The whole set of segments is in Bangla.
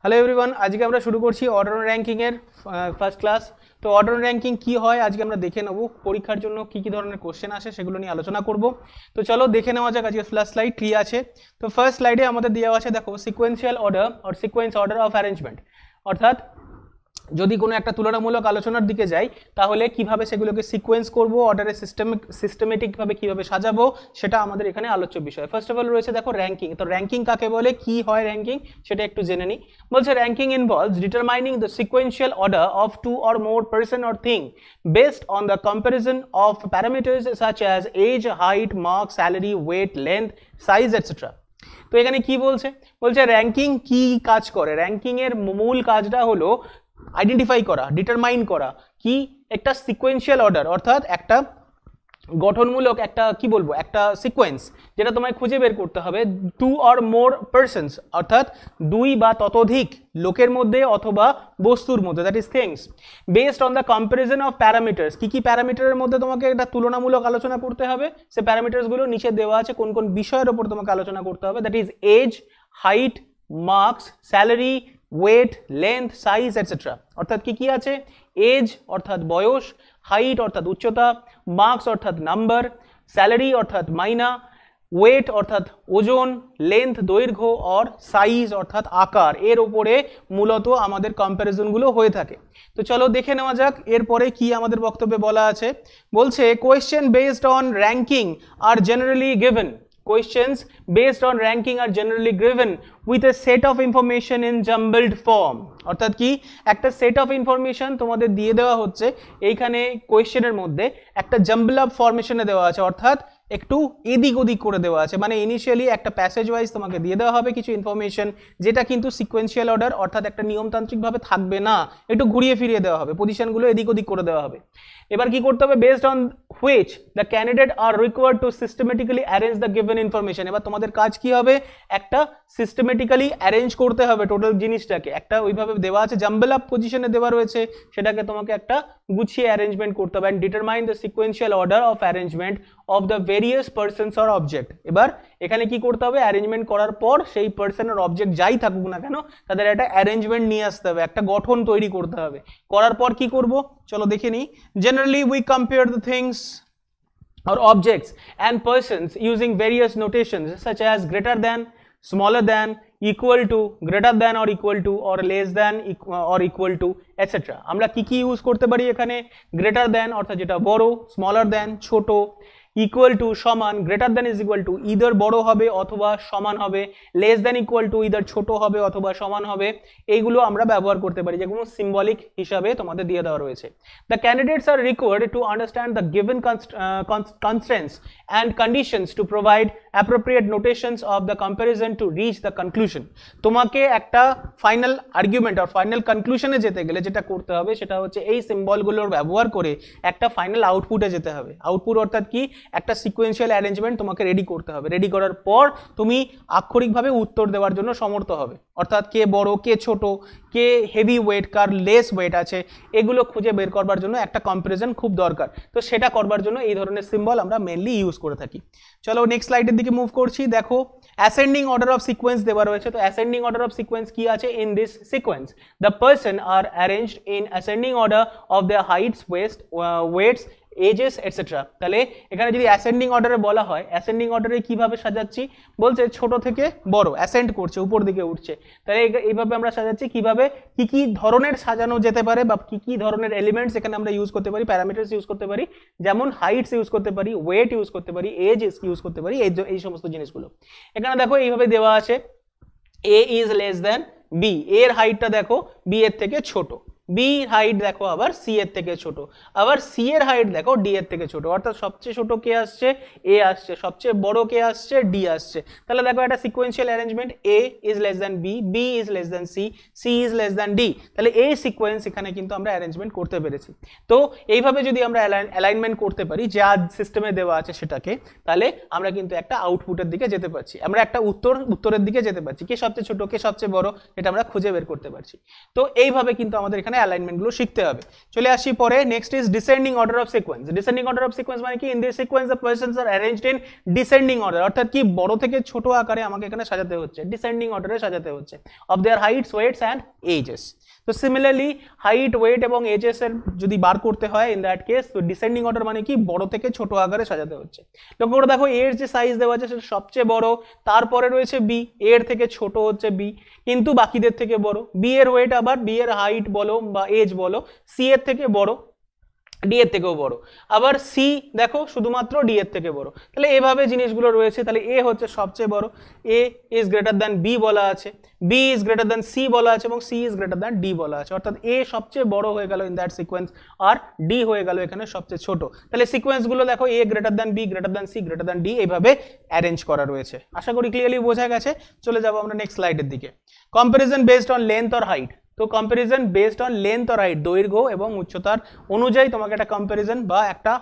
হ্যালো এভরিওয়ান, আজকে আমরা শুরু করছি অর্ডার র্যাঙ্কিং এর ফার্স্ট ক্লাস। তো অর্ডার র্যাঙ্কিং কি হয় আজকে আমরা দেখে নেব, পরীক্ষার জন্য কি কি ধরনের কোশ্চেন আসে সেগুলো নিয়ে আলোচনা করব। তো চলো দেখে নেওয়া যাক। আজকে ফার্স্ট স্লাইড কি আছে। তো ফার্স্ট স্লাইডে আমাদের দেওয়া আছে, দেখো, sequential order or sequence order of arrangement, অর্থাৎ যদি কোনো একটা তুলনামূলক আলোচনার দিকে যাই তাহলে কিভাবে সেগুলোকে সিকোয়েন্স করব, অর্ডারে সিস্টেমেটিকভাবে কিভাবে সাজাবো, সেটা আমাদের এখানে আলোচ্য বিষয়। ফার্স্ট অফ অল রয়েছে দেখো র্যাঙ্কিং। তো র্যাঙ্কিং কাকে বলে, কি হয় র্যাঙ্কিং, সেটা একটু জেনে নিই। বলছে ranking involves determining the sequential order of two or more person or thing based on the comparison of parameters such as age, height, mark, salary, weight, length, size etcetera. তো এখানে কি বলছে, র্যাঙ্কিং কি কাজ করে। র্যাঙ্কিং এর মূল কাজটা হলো আইডেন্টিফাই করা, ডিটারমাইন করা কি একটা সিকোয়েন্সিয়াল অর্ডার, অর্থাৎ একটা গঠনমূলক একটা কি বলবো একটা সিকোয়েন্স যেটা তোমায় খুঁজে বের করতে হবে টু অর মোর পারসনস, অর্থাৎ দুই বা ততোধিক লোকের মধ্যে অথবা বস্তুর মধ্যে, that is things, based on the comparison of parameters. কি কি প্যারামিটারের মধ্যে তোমাকে একটা তুলনামূলক আলোচনা করতে হবে, সে প্যারামিটার্সগুলো নিচে দেওয়া আছে, কোন কোন বিষয়ের উপর তোমাকে আলোচনা করতে হবে, that is age, height, marks, salary, weight, length, size etcetera. অর্থাৎ কি কি আছে, এজ অর্থাৎ বয়স, হাইট অর্থাৎ উচ্চতা, মার্কস অর্থাৎ নাম্বার, স্যালারি অর্থাৎ মাইনা, ওয়েট অর্থাৎ ওজন, লেন্থ দৈর্ঘ্য, আর সাইজ অর্থাৎ আকার। এর উপরে মূলত আমাদের কম্প্যারিজনগুলো হয়ে থাকে। তো চলো দেখে নেওয়া যাক এরপরে কি আমাদের বক্তব্যে বলা আছে। বলছে question based on ranking are generally given. Questions based on ranking are generally given with a set of information in jumbled form। অর্থাৎ কি, একটা সেট অফ ইনফরমেশন তোমাদের দিয়ে দেওয়া হচ্ছে, এইখানে কোয়েশ্চেনের মধ্যে একটা জাম্বল আপ ফরমেশনে দেওয়া আছে, অর্থাৎ একটু এদিক ওদিক করে দেওয়া আছে। মানে ইনিশিয়ালি একটা প্যাসেজ ওয়াইজ তোমাকে দিয়ে দেওয়া হবে কিছু ইনফরমেশন, যেটা কিন্তু সিকোয়েন্সিয়াল অর্ডার অর্থাৎ একটা নিয়মতান্ত্রিকভাবে থাকবে না, একটু ঘুরিয়ে ফিরিয়ে দেওয়া হবে, পজিশনগুলো এদিক ওদিক করে দেওয়া হবে। এবার কি করতে হবে, based on which the candidate R required to systematically arrange the given information. এবার তোমাদের কাজ কি হবে, একটা সিস্টেমেটিক্যালি অ্যারেঞ্জ করতে হবে টোটাল জিনিসটাকে, একটা ওইভাবে দেওয়া আছে, জাম্বল আপ পজিশনে দেওয়া রয়েছে, সেটাকে তোমাকে একটা গুছিয়ে অ্যারেঞ্জমেন্ট করতে হবে। And determine the sequential order of arrangement of the various persons or object. এবার এখানে কি করতে হবে, অ্যারেঞ্জমেন্ট করার পর সেই পার্সন আর অবজেক্ট যাই থাকুক না কেন তাদের একটা অ্যারেঞ্জমেন্ট নিয়ে আসতে হবে, একটা গঠন তৈরি করতে হবে। করার পর কি করব, চলো দেখে নিই। Generally we compare the things or objects and persons using various notations such as greater than, smaller than, equal to, greater than or equal to, or less than or equal to, etc. আমরা কি কি ইউজ করতে পারি এখানে, গ্রেটার দ্যান অর্থাৎ যেটা বড়, স্মলার দ্যান ছোট, ইকুয়াল টু সমান, greater than is equal two either বড় হবে অথবা সমান হবে, less than equal to either ছোট হবে অথবা সমান হবে। এইগুলো আমরা ব্যবহার করতে পারি, যেগুলো সিম্বলিক হিসাবে তোমাদের দিয়ে দেওয়া রয়েছে। The candidates are required to understand the given constraints and conditions to provide appropriate notations of the comparison to reach the conclusion. তোমাকে একটা ফাইনাল আর্গুমেন্ট আর ফাইনাল কনক্লুশনে যেতে গেলে যেটা করতে হবে সেটা হচ্ছে এই সিম্বলগুলোর ব্যবহার করে একটা ফাইনাল আউটপুটে যেতে হবে। আউটপুট অর্থাৎ কি, একটা সিকোয়েন্সিয়াল অ্যারেঞ্জমেন্ট তোমাকে রেডি করতে হবে। রেডি করার পর তুমি আক্ষরিকভাবে উত্তর দেওয়ার জন্য সমর্থ হবে, অর্থাৎ কে বড়, কে ছোট, কে হেভি ওয়েট, কার লেস ওয়েট আছে, এগুলো খুঁজে বের করবার জন্য একটা কম্প্যারিজন খুব দরকার। তো সেটা করবার জন্য এই ধরনের সিম্বল আমরা মেনলি ইউজ করে থাকি। চলো নেক্সট স্লাইডের দিকে মুভ করছি। দেখো অ্যাসেন্ডিং অর্ডার অফ সিকোয়েন্স দেওয়া রয়েছে। তো অ্যাসেন্ডিং অর্ডার অফ সিকোয়েন্স কি আছে, in this sequence the person are arranged in ascending order of their heights, weights, ages etcetera. তাহলে এখানে যদি অ্যাসেন্ডিং অর্ডারে বলা হয়, অ্যাসেন্ডিং অর্ডারে কিভাবে সাজাচ্ছি, বলছে ছোট থেকে বড় অ্যাসেন্ড করছে, উপর দিকে উঠছে। তাহলে এইভাবে আমরা সাজাচ্ছি, কিভাবে কি কি ধরনের সাজানো যেতে পারে বা কি কি ধরনের এলিমেন্টস এখানে আমরা ইউজ করতে পারি, প্যারামিটার্স ইউজ করতে পারি, যেমন হাইটস ইউজ করতে পারি, ওয়েট ইউজ করতে পারি, এজ ইউজ করতে পারি, এই সমস্ত জিনিসগুলো এখানে দেখো এইভাবে দেওয়া আছে। এ ইজ লেস দ্যান বি, এর হাইটটা দেখো বি এর থেকে ছোট, বি হাইট দেখো আবার সি এর থেকে ছোট, আবার সি এর হাইট দেখো ডি এর থেকে ছোট। অর্থাৎ সবচেয়ে ছোট কে আসছে, এ আসছে, সবচেয়ে বড় কে আসছে, ডি আসছে। তাহলে দেখো একটা sequential arrangement, A is less than B, B is less than C, C is less than D. তাহলে এই সিকোয়েন্স এখানে কিন্তু আমরা অ্যারেঞ্জমেন্ট করতে পেরেছি। তো এইভাবে যদি আমরা অ্যালাইনমেন্ট করতে পারি যা সিস্টেমে দেওয়া আছে সেটাকে, তাহলে আমরা কিন্তু একটা আউটপুটের দিকে যেতে পারছি, আমরা একটা উত্তরের দিকে যেতে পারছি, কে সবচেয়ে ছোট, কে সবচেয়ে বড়, এটা আমরা খুঁজে বের করতে পারছি। তো এইভাবে কিন্তু আমাদের এখানে অ্যালাইনমেন্টগুলো শিখতে হবে। চলে আসি পরে, next is descending order of sequence. Descending order of sequence মানে কি, in this sequence the persons are arranged in descending order, অর্থাৎ কি বড় থেকে ছোট আকারে আমাকে এখানে সাজাতে হচ্ছে, ডিসেন্ডিং অর্ডারে সাজাতে হচ্ছে, of their heights, weights and ages. তো সিমিলারলি হাইট, ওয়েট এবং এজেস এর যদি বার করতে হয় ইন দ্যাট কেস, তো ডিসেন্ডিং অর্ডার মানে কি বড় থেকে ছোট আকারে সাজাতে হচ্ছে। লক্ষ্য করে দেখো এর যে সাইজ দেওয়া আছে সেটা সবচেয়ে বড়, তারপরে রয়েছে বি, এর থেকে ছোট হচ্ছে বি কিন্তু বাকিদের থেকে বড়, বি এর ওয়েট আবার বি এর হাইট বলো বা এজ বলো সি এর থেকে বড়, ডি এর থেকেও বড়, আবার সি দেখো শুধুমাত্র ডি এর থেকে বড়। তাহলে এভাবে জিনিসগুলো রয়েছে। তাহলে এ হচ্ছে সবচেয়ে বড়, A is greater than B বলা আছে, B is greater than C বলা আছে এবং C is greater than D বলা আছে, অর্থাৎ এ সবচেয়ে বড় হয়ে গেল ইন দ্যাট সিকোয়েন্স আর ডি হয়ে গেল এখানে সবচেয়ে ছোট। তাহলে সিকোয়েন্সগুলো দেখো A greater than B greater than C greater than D এইভাবে অ্যারেঞ্জ করা রয়েছে। আশা করি ক্লিয়ারলি বোঝা গেছে। চলে যাবো আমরা নেক্সট স্লাইডের দিকে। Comparison based on length or height. তো comparison based on length or height, দৈর্ঘ্য এবং উচ্চতার অনুযায়ী তোমাকে একটা কম্পারিজন বা একটা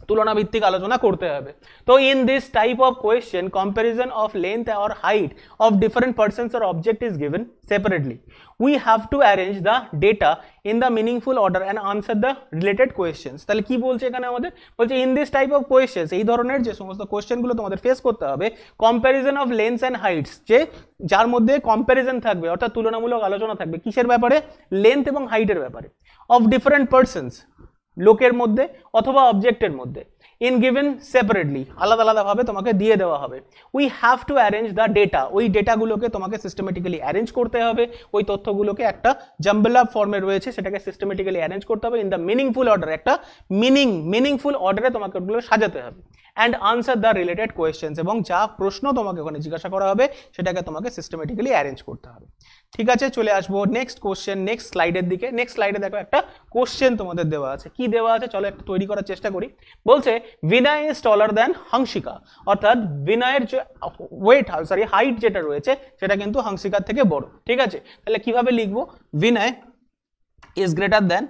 তুলনা ভিত্তিক আলোচনা করতে হবে। তো in this type of question comparison of length or height of different persons or object is given separately. We have to arrange the data in the meaningful order and answer the related questions. তাহলে কি বলছে এখানে আমাদের, বলছে in this type of questions, এই ধরনের যে সমস্ত কোয়েশ্চেনগুলো তোমাদের ফেস করতে হবে, comparison of length and heights, যে যার মধ্যে কম্প্যারিজন থাকবে অর্থাৎ তুলনামূলক আলোচনা থাকবে কিসের ব্যাপারে, লেন্থ এবং হাইটের ব্যাপারে, অফ ডিফারেন্ট পার্সনস লোকের মধ্যে অথবা অবজেক্টের মধ্যে, ইন গিভেন সেপারেটলি আলাদা আলাদাভাবে তোমাকে দিয়ে দেওয়া হবে। We have to arrange the data, ওই ডেটাগুলোকে তোমাকে সিস্টেমেটিক্যালি অ্যারেঞ্জ করতে হবে, ওই তথ্যগুলোকে একটা জাম্বল আপ ফর্মে রয়েছে সেটাকে সিস্টেমেটিক্যালি অ্যারেঞ্জ করতে হবে ইন দ্য মিনিংফুল অর্ডার, একটা মিনিংফুল অর্ডারে তোমাকে ওগুলো সাজাতে হবে। And answer the related questions, এবং যা প্রশ্ন তোমাকে ওখানে জিজ্ঞাসা করা হবে সেটাকে তোমাকে সিস্টেমেটিক্যালি অ্যারেঞ্জ করতে হবে। ঠিক আছে, চলে আসবো নেক্সট কোশ্চেন, নেক্সট স্লাইডের দিকে। নেক্সট স্লাইডে দেখো একটা কোশ্চেন তোমাদের দেওয়া আছে। কি দেওয়া আছে চলো একটা তৈরি করার চেষ্টা করি। বলছে বিনয় ইজ টলার দ্যান হাংসিকা, অর্থাৎ বিনয়ের যে হাইট যেটা রয়েছে সেটা কিন্তু হাংসিকার থেকে বড়। ঠিক আছে, তাহলে কিভাবে লিখবো, বিনয় ইজ গ্রেটার দ্যান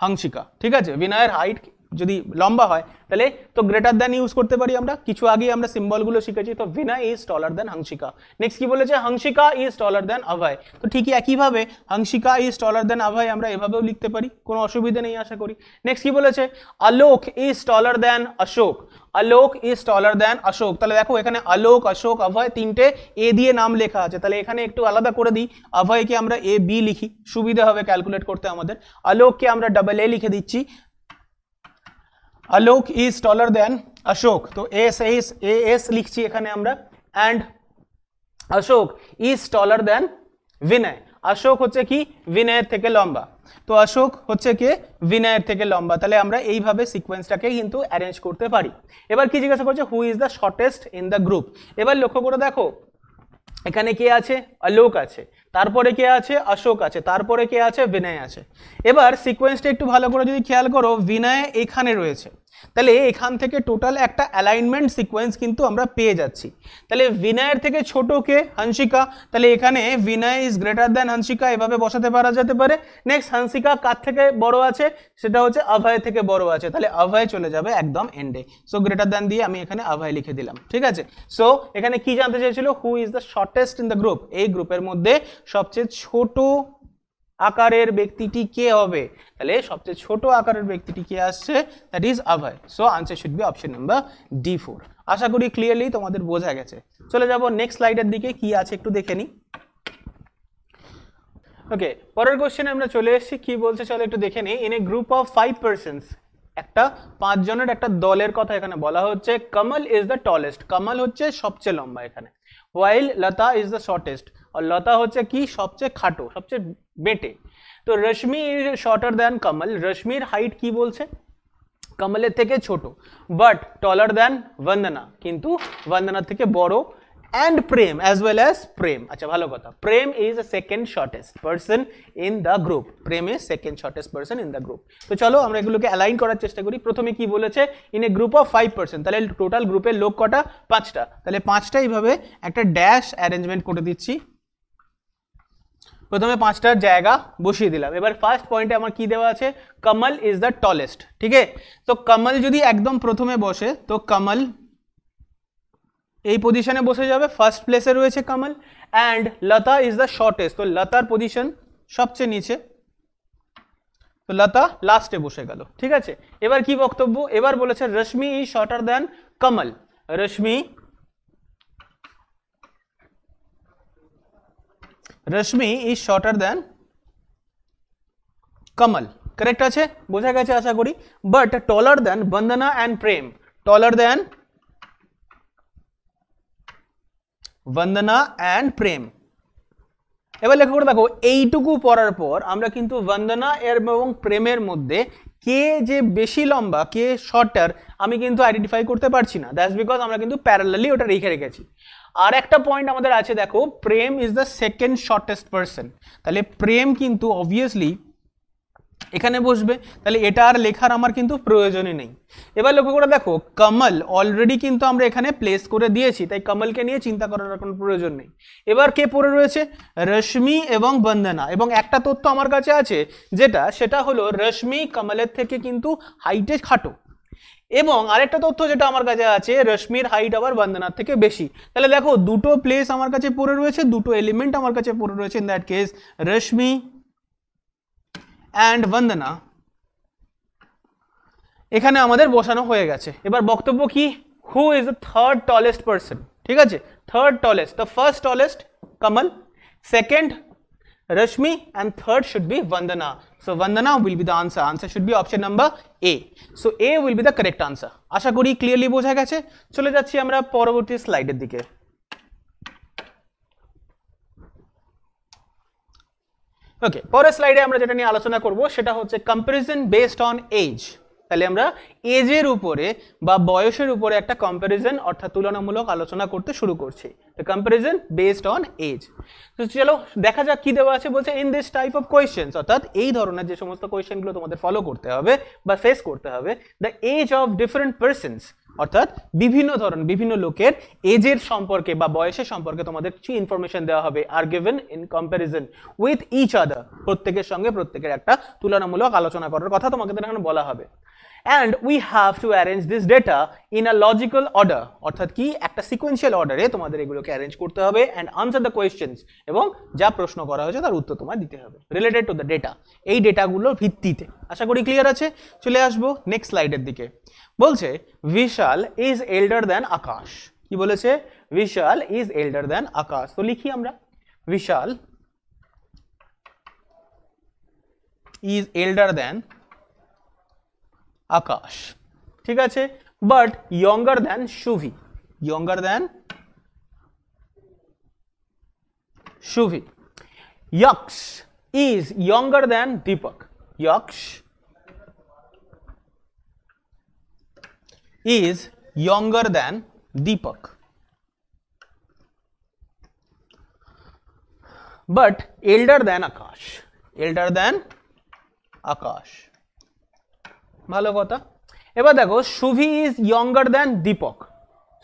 হাংসিকা। ঠিক আছে, বিনয়ের হাইট যদি লম্বা হয় তাহলে তো গ্রেটার দ্যান ইউজ করতে পারি আমরা, কিছু আগে আমরা সিম্বলগুলো শিখেছি। তো বিনয় ইজ টলার দ্যান হাংসিকা। নেক্সট কি বলেছে, হাংসিকা ইজ টলার দ্যান অভয়। তো ঠিকই একইভাবে হাংসিকা ইজ টলার দ্যান অভয় আমরা এভাবেও লিখতে পারি, কোনো অসুবিধা নেই আশা করি। নেক্সট কি বলেছে, Alok is taller than Ashok. Alok is taller than Ashok. তাহলে দেখো এখানে আলোক, অশোক, অভয় তিনটে এ দিয়ে নাম লেখা আছে, তাহলে এখানে একটু আলাদা করে দিই, অভয়কে আমরা এ বি লিখি, সুবিধা হবে ক্যালকুলেট করতে আমাদের। আলোককে আমরা ডাবল এ লিখে দিচ্ছি, Alok is taller than Ashok, তো এস লিখছি এখানে আমরা। And Ashok is taller than Binoy. Ashok হচ্ছে কি বিনয়ের থেকে লম্বা, তো অশোক হচ্ছে কে বিনয়ের থেকে লম্বা। তাহলে আমরা এইভাবে সিকোয়েন্সটাকে কিন্তু অ্যারেঞ্জ করতে পারি। এবার কি জিজ্ঞাসা করছে, হু is the shortest in the group. এবার লক্ষ্য করে দেখো এখানে কে আছে, আলোক আছে, তারপরে কে আছে, অশোক আছে, তারপরে কে আছে, বিনয় আছে। এবার সিকোয়েন্সটা একটু ভালো করে যদি খেয়াল করো, বিনয় এখানে রয়েছে, তাহলে এখান থেকে টোটাল একটা অ্যালাইনমেন্ট সিকোয়েন্স কিন্তু আমরা পেয়ে যাচ্ছি। তাহলে বিনয়ের থেকে ছোট কে, হাংসিকা, তাহলে এখানে বিনয় ইজ গ্রেটার দ্যান হাংসিকা এভাবে বসাতে পারা যেতে পারে। নেক্সট হাংসিকা কার থেকে বড় আছে, সেটা হচ্ছে অভয় থেকে বড় আছে, তাহলে অভয় চলে যাবে একদম এন্ডে। সো গ্রেটার দ্যান দিয়ে আমি এখানে অভয় লিখে দিলাম। ঠিক আছে, সো এখানে কি জানতে চেয়েছিল, হু is the shortest in the group, এই গ্রুপের মধ্যে সবচেয়ে ছোট আকারের ব্যক্তিটি কে হবে, তাহলে সবচেয়ে ছোট আকারের ব্যক্তিটি কে আসছে, that is Abhay. So answer should be option number D4। আশা করি ক্লিয়ারলি তোমাদের বোঝা গেছে। চলে যাব নেক্সট স্লাইডের দিকে, কি আছে একটু দেখে নিই। ওকে, পরের কোশ্চেনে আমরা চলে এসেছি। কি বলছে চলো একটু দেখে নিই। In a group of 5 persons, একটা 5 জনের একটা দলের কথা এখানে বলা হচ্ছে। কমল ইজ দ্য টলেস্ট, কমল হচ্ছে সবচেয়ে লম্বা এখানে। ওয়াইল লতা ইজ দ্য শর্টেস্ট, আর লতা হচ্ছে কি সবচেয়ে খাটো, সবচেয়ে বেটে। তো রশ্মি ইজ শর্টার দ্যান কমল, রশ্মির হাইট কি বলছে, কমলের থেকে ছোট, বাট টলার দ্যান বন্দনা, কিন্তু বন্দনার থেকে বড়। and Prem as well as Prem, আচ্ছা ভালো কথা, Prem is the second shortest person in the group, Prem is second shortest person in the group। তো চলো আমরা এগুলোকে অ্যালাইন করার চেষ্টা করি। প্রথমে কি বলেছে, in a group of 5 person, তাহলে টোটাল গ্রুপের লোক কটা, 5টা, তাহলে 5টা এইভাবে একটা ড্যাশ অ্যারেঞ্জমেন্ট করে দিচ্ছি। প্রথমে 5টার জায়গা বসিয়ে দিলাম। এবার ফার্স্ট পয়েন্টে আমার কি দেওয়া আছে, কমল ইজ দ্য টলেস্ট। ঠিক আছে, তো কমল যদি একদম প্রথমে বসে, তো কমল এই পজিশনে বসে যাবে, ফার্স্ট প্লেসে রয়েছে Kamal. And Lata is the shortest, তো লতার পজিশন সবচেয়ে নিচে। তো লতা লাস্টে বসে গেল, ঠিক আছে। এবার কি বক্তব্য, এবার বলেছে Rashmi is shorter than Kamal. Rashmi is shorter than Kamal, correct আছে, বোঝা গেছে আশা করি। But taller than Bandana and Prem, taller than Bandana and Prem. এবার লক্ষ্য করে দেখো, এইটুকু পড়ার পর আমরা কিন্তু বন্দনা এবং প্রেমের মধ্যে কে যে বেশি লম্বা কে শর্টার আমি কিন্তু আইডেন্টিফাই করতে পারছি না, দ্যাটস বিকজ আমরা কিন্তু প্যারালালি ওটা রেখে রেখেছি। আর একটা পয়েন্ট আমাদের আছে, দেখো Prem is the second shortest person, তাহলে প্রেম কিন্তু অবভিয়াসলি এখানে বসবে, তাহলে এটা আর লেখার আমার কিন্তু প্রয়োজনই নেই। এবার লক্ষ্য করে দেখো, কমল অলরেডি কিন্তু আমরা এখানে প্লেস করে দিয়েছি, তাই কমলকে নিয়ে চিন্তা করার কোনো প্রয়োজন নেই। এবার কে পড়ে রয়েছে, রশ্মি এবং বন্দনা, এবং একটা তথ্য আমার কাছে আছে সেটা হলো রশ্মি কমলের থেকে কিন্তু হাইটে খাটো, এবং আরেকটা তথ্য যেটা আমার কাছে আছে, রশ্মির হাইট আবার বন্দনার থেকে বেশি। তাহলে দেখো দুটো প্লেস আমার কাছে পড়ে রয়েছে, দুটো এলিমেন্ট আমার কাছে পড়ে রয়েছে, in that case Rashmi and Bandana এখানে আমাদের বসানো হয়ে গেছে। এবার বক্তব্য কি, who is the third tallest person, ঠিক আছে, third tallest, the first tallest Kamal, second Rashmi, and third should be Bandana. So Bandana will be the answer, answer should be option number A. So A will be the correct answer. আশা করি ক্লিয়ারলি বোঝা গেছে। চলে যাচ্ছি আমরা পরবর্তী স্লাইডের দিকে। ওকে, পরের স্লাইডে আমরা যেটা নিয়ে আলোচনা করব সেটা হচ্ছে কম্প্যারিজন বেসড অন এজ। তাহলে আমরা এজের উপরে বা বয়সের উপরে একটা কম্প্যারিজন অর্থাৎ তুলনামূলক আলোচনা করতে শুরু করছি। The comparison based on age. তো চলো দেখা যাক কি দেওয়া আছে। বলছে in this type of questions, অর্থাৎ এই ধরনের যে সমস্ত কোয়েশ্চেনগুলো তোমাদের ফলো করতে হবে বা ফেস করতে হবে, the age of different persons, অর্থাৎ বিভিন্ন লোকের এজের সম্পর্কে বা বয়সের সম্পর্কে তোমাদের কিছু ইনফরমেশন দেওয়া হবে, are given in comparison with each other, প্রত্যেকের সঙ্গে প্রত্যেকের একটা তুলনামূলক আলোচনা করার কথা তোমাদের এখানে বলা হবে। and we have to arrange this data in a logical order, অর্থাৎ কি একটা সিকোয়েন্সিয়াল অর্ডারে তোমাদের এগুলোকে অ্যারেঞ্জ করতে হবে and answer the questions, এবং যা প্রশ্ন করা হয়েছে তার উত্তর তোমায় দিতে হবে রিলেটেড টু দ্য ডেটা, এই ডেটাগুলোর ভিত্তিতে। আশা করি ক্লিয়ার আছে। চলে আসবো নেক্সট স্লাইডের দিকে। বলছে বিশাল ইজ এল্ডার দ্যান আকাশ। কি বলেছে, বিশাল ইজ এল্ডার দ্যান আকাশ। তো লিখি আমরা, বিশাল ইজ এল্ডার দ্যান আকাশ, ঠিক আছে, but younger than Shubhi, younger than Shubhi. yaksh is younger than Deepak, yaksh is younger than Deepak, but elder than Akash, elder than Akash। ভালো কথা। এবার দেখো, Suvi is younger than Deepak,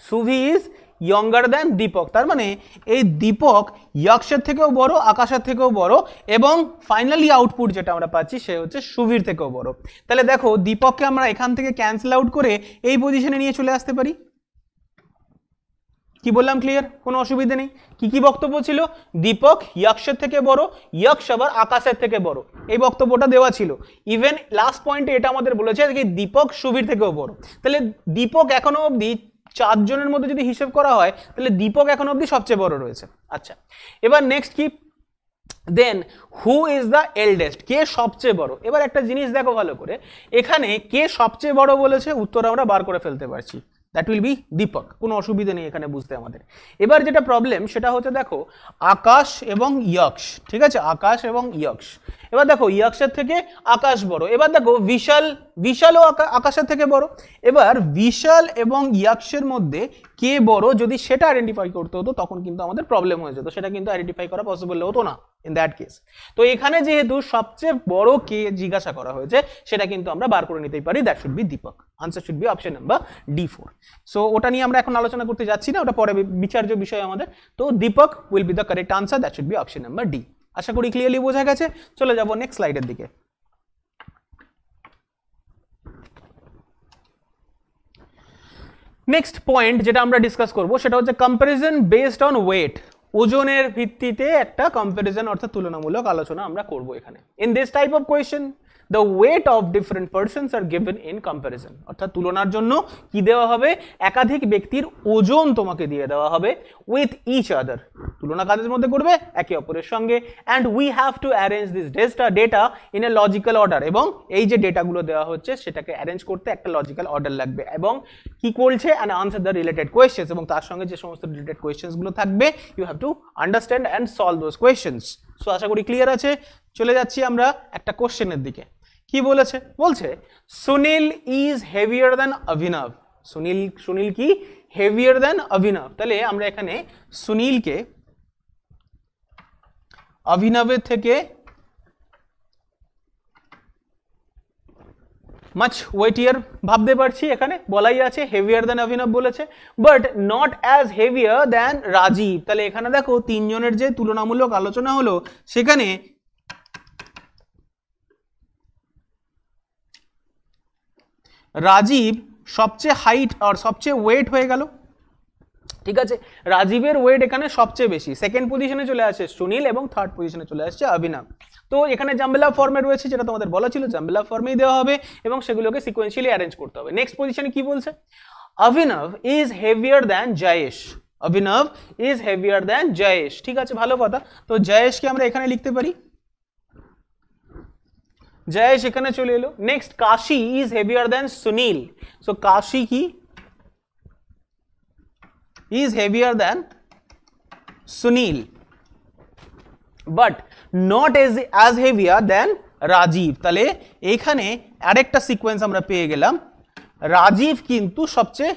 Suvi is younger than Deepak, তার মানে এই দীপক ইয়াক্ষের থেকেও বড়, আকাশের থেকেও বড়, এবং ফাইনালি আউটপুট যেটা আমরা পাচ্ছি সে হচ্ছে সুভির থেকেও বড়। তাহলে দেখো দীপককে আমরা এখান থেকে ক্যান্সেল আউট করে এই পজিশনে নিয়ে চলে আসতে পারি। কি বললাম, ক্লিয়ার, কোনো অসুবিধা নেই। কি কি বক্তব্য ছিল, দীপক ইয়াক্ষের থেকে বড়, ইয়াক্ষ আবার আকাশের থেকে বড়, এই বক্তব্যটা দেওয়া ছিল। ইভেন লাস্ট পয়েন্টে এটা আমাদের বলেছে যে দীপক সুবীর থেকেও বড়। তাহলে দীপক এখনো অবধি 4 জনের মধ্যে যদি হিসেব করা হয় তাহলে দীপক এখনো অবধি সবচেয়ে বড় রয়েছে। আচ্ছা, এবার নেক্সট কি, দেন হু ইজ দ্য এল্ডেস্ট, কে সবচেয়ে বড়। এবার একটা জিনিস দেখো ভালো করে, এখানে কে সবচেয়ে বড় বলেছে, উত্তর আমরা বার করে ফেলতে পারছি, দ্যাট উইল বি দীপক, কোনো অসুবিধা নেই এখানে বুঝতে আমাদের। এবার যেটা প্রবলেম সেটা হচ্ছে দেখো আকাশ এবং ইয়াক্ষ, ঠিক আছে, আকাশ এবং ইয়াক্ষ। এবার দেখো ইয়াক্ষের থেকে আকাশ বড়, এবার দেখো বিশালও আকাশের থেকে বড়। এবার বিশাল এবং ইয়াক্ষের মধ্যে কে বড় যদি সেটা আইডেন্টিফাই করতে হতো তখন কিন্তু আমাদের প্রবলেম হয়ে যেত, সেটা কিন্তু আইডেন্টিফাই করা পসিবল হতো না ইন দ্যাট কেস। তো এখানে যেহেতু সবচেয়ে বড় কে জিজ্ঞাসা করা হয়েছে সেটা কিন্তু আমরা বার করে নিতেই পারি, that should be Deepak, answer should be option number D4। So ওটা নিয়ে আমরা এখন আলোচনা করতে যাচ্ছি না, ওটা পরে বিচার্য বিষয় আমাদের। তো Deepak will be the correct answer, that should be option number D। আশা করি ক্লিয়ারলি বোঝা গেছে। চলে যাব নেক্সট স্লাইডের দিকে। নেক্সট পয়েন্ট যেটা আমরা ডিসকাস করব সেটা হচ্ছে কম্প্যারিজন বেসড অন ওয়েট, ওজনের ভিত্তিতে একটা কম্প্যারিজন অর্থাৎ তুলনামূলক আলোচনা আমরা করব এখানে। In this type of question the weight of different persons are given in comparison. অর্থাৎ তুলনার জন্য কি দেওয়া হবে, একাধিক ব্যক্তির ওজন তোমাকে দিয়ে দেওয়া হবে উইথ ইচ আদার, তুলনা কাদের মধ্যে করবে, একে অপরের সঙ্গে। And we have to arrange this data in a logical order, এবং এই যে ডেটাগুলো দেওয়া হচ্ছে সেটাকে অ্যারেঞ্জ করতে একটা লজিক্যাল অর্ডার লাগবে, এবং কি করছে, and answer the related questions, এবং তার সঙ্গে যে সমস্ত রিলেটেড কোয়েশ্চেন্সগুলো থাকবে you have to understand and solve those questions. So আশা করি ক্লিয়ার আছে। চলে যাচ্ছি আমরা একটা কোশ্চেনের দিকে। কি বলেছে, বলছে সুনীল ইজ হেভিয়ার দ্যান অভিনব। সুনীল কি হেভিয়ার দ্যান অভিনব, তাহলে আমরা এখানে সুনীলকে অভিনবের থেকে মাচ ওয়েটিয়ার ভাবতে পারছি, এখানে বলাই আছে হেভিয়ার দ্যান অভিনব বলেছে, but not as heavier than Rajiv. তাহলে এখানে দেখো তিনজনের যে তুলনামূলক আলোচনা হলো সেখানে রাজীব সবচেয়ে হাইট আর সবচেয়ে ওয়েট হয়ে গেল, ঠিক আছে, রাজীবের ওয়েট এখানে সবচেয়ে বেশি, সেকেন্ড পজিশনে চলে আসে সুনীল এবং থার্ড পজিশনে চলে আসছে অভিনব। তো এখানে জাম্বেলা ফর্মে রয়েছে, যেটা তোমাদের বলা ছিল জাম্বেলা ফর্মেই দেওয়া হবে এবং সেগুলোকে সিকোয়েন্সিয়ালি অ্যারেঞ্জ করতে হবে। নেক্সট পজিশনে কি বলছে, অভিনব ইজ হেভিয়ার দ্যান জয়েশ। অভিনব ইজ হেভিয়ার দ্যান জয়েশ, ঠিক আছে, ভালো কথা। তো জয়েশকে আমরা এখানে লিখতে পারি, জয়েশ এখানে চলে এলো। Next Kashi is heavier than Sunil. So Kashi কি is heavier than Sunil but not as heavier than Rajiv। তাহলে এখানে আরেকটা সিকোয়েন্স আমরা পেয়ে গেলাম, রাজীব কিন্তু সবচেয়ে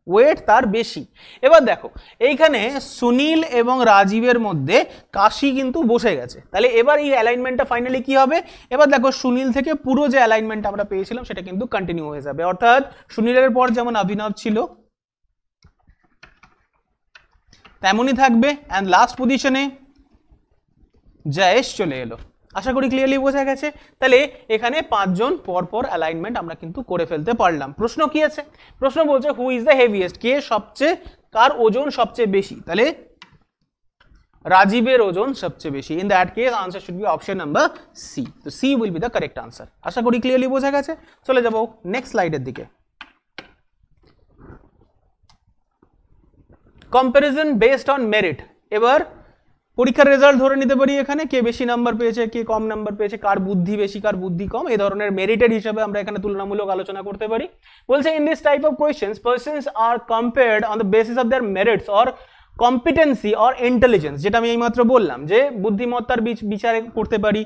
ওয়েট তার বেশি। এবার দেখো এইখানে সুনীল এবং রাজীবের মধ্যে কাশি কিন্তু বসে গেছে, তাহলে এবার এই অ্যালাইনমেন্টটা ফাইনালি কি হবে, এবার দেখো সুনীল থেকে পুরো যে অ্যালাইনমেন্ট আমরা পেয়েছিলাম সেটা কিন্তু কন্টিনিউ হয়ে যাবে, অর্থাৎ সুনীলের পর যেমন অভিনব ছিল তেমনই থাকবে, অ্যান্ড লাস্ট পজিশনে জয়েশ চলে এলো। আশা করি ক্লিয়ারলি বোঝা গেছে। তাহলে এখানে পাঁচজন পরপর অ্যালাইনমেন্ট আমরা কিন্তু করে ফেলতে পারলাম। প্রশ্ন কি আছে, প্রশ্ন বলছে হু ইজ দ্য হেভিয়েস্ট, কে সবচেয়ে, কার ওজন সবচেয়ে বেশি, তাহলে রাজীবের ওজন সবচেয়ে বেশি। In that case answer should be option number C. তো C will be the correct answer. আশা করি ক্লিয়ারলি বোঝা গেছে। চলে যাবো নেক্সট স্লাইডের দিকে। Comparison based on merit. এবার পরীক্ষার রেজাল্ট ধরে নিতে পারি এখানে কে বেশি নাম্বার পেয়েছে, কে কম নাম্বার পেয়েছে, কার বুদ্ধি বেশি, কার বুদ্ধি কম, এই ধরনের মেরিটের হিসাবে আমরা এখানে তুলনামূলক আলোচনা করতে পারি। বলছে in this type of questions persons are compared on the basis of their merits or competency or intelligence, যেটা আমি এইমাত্র বললাম যে বুদ্ধিমত্তার বিচার করতে পারি,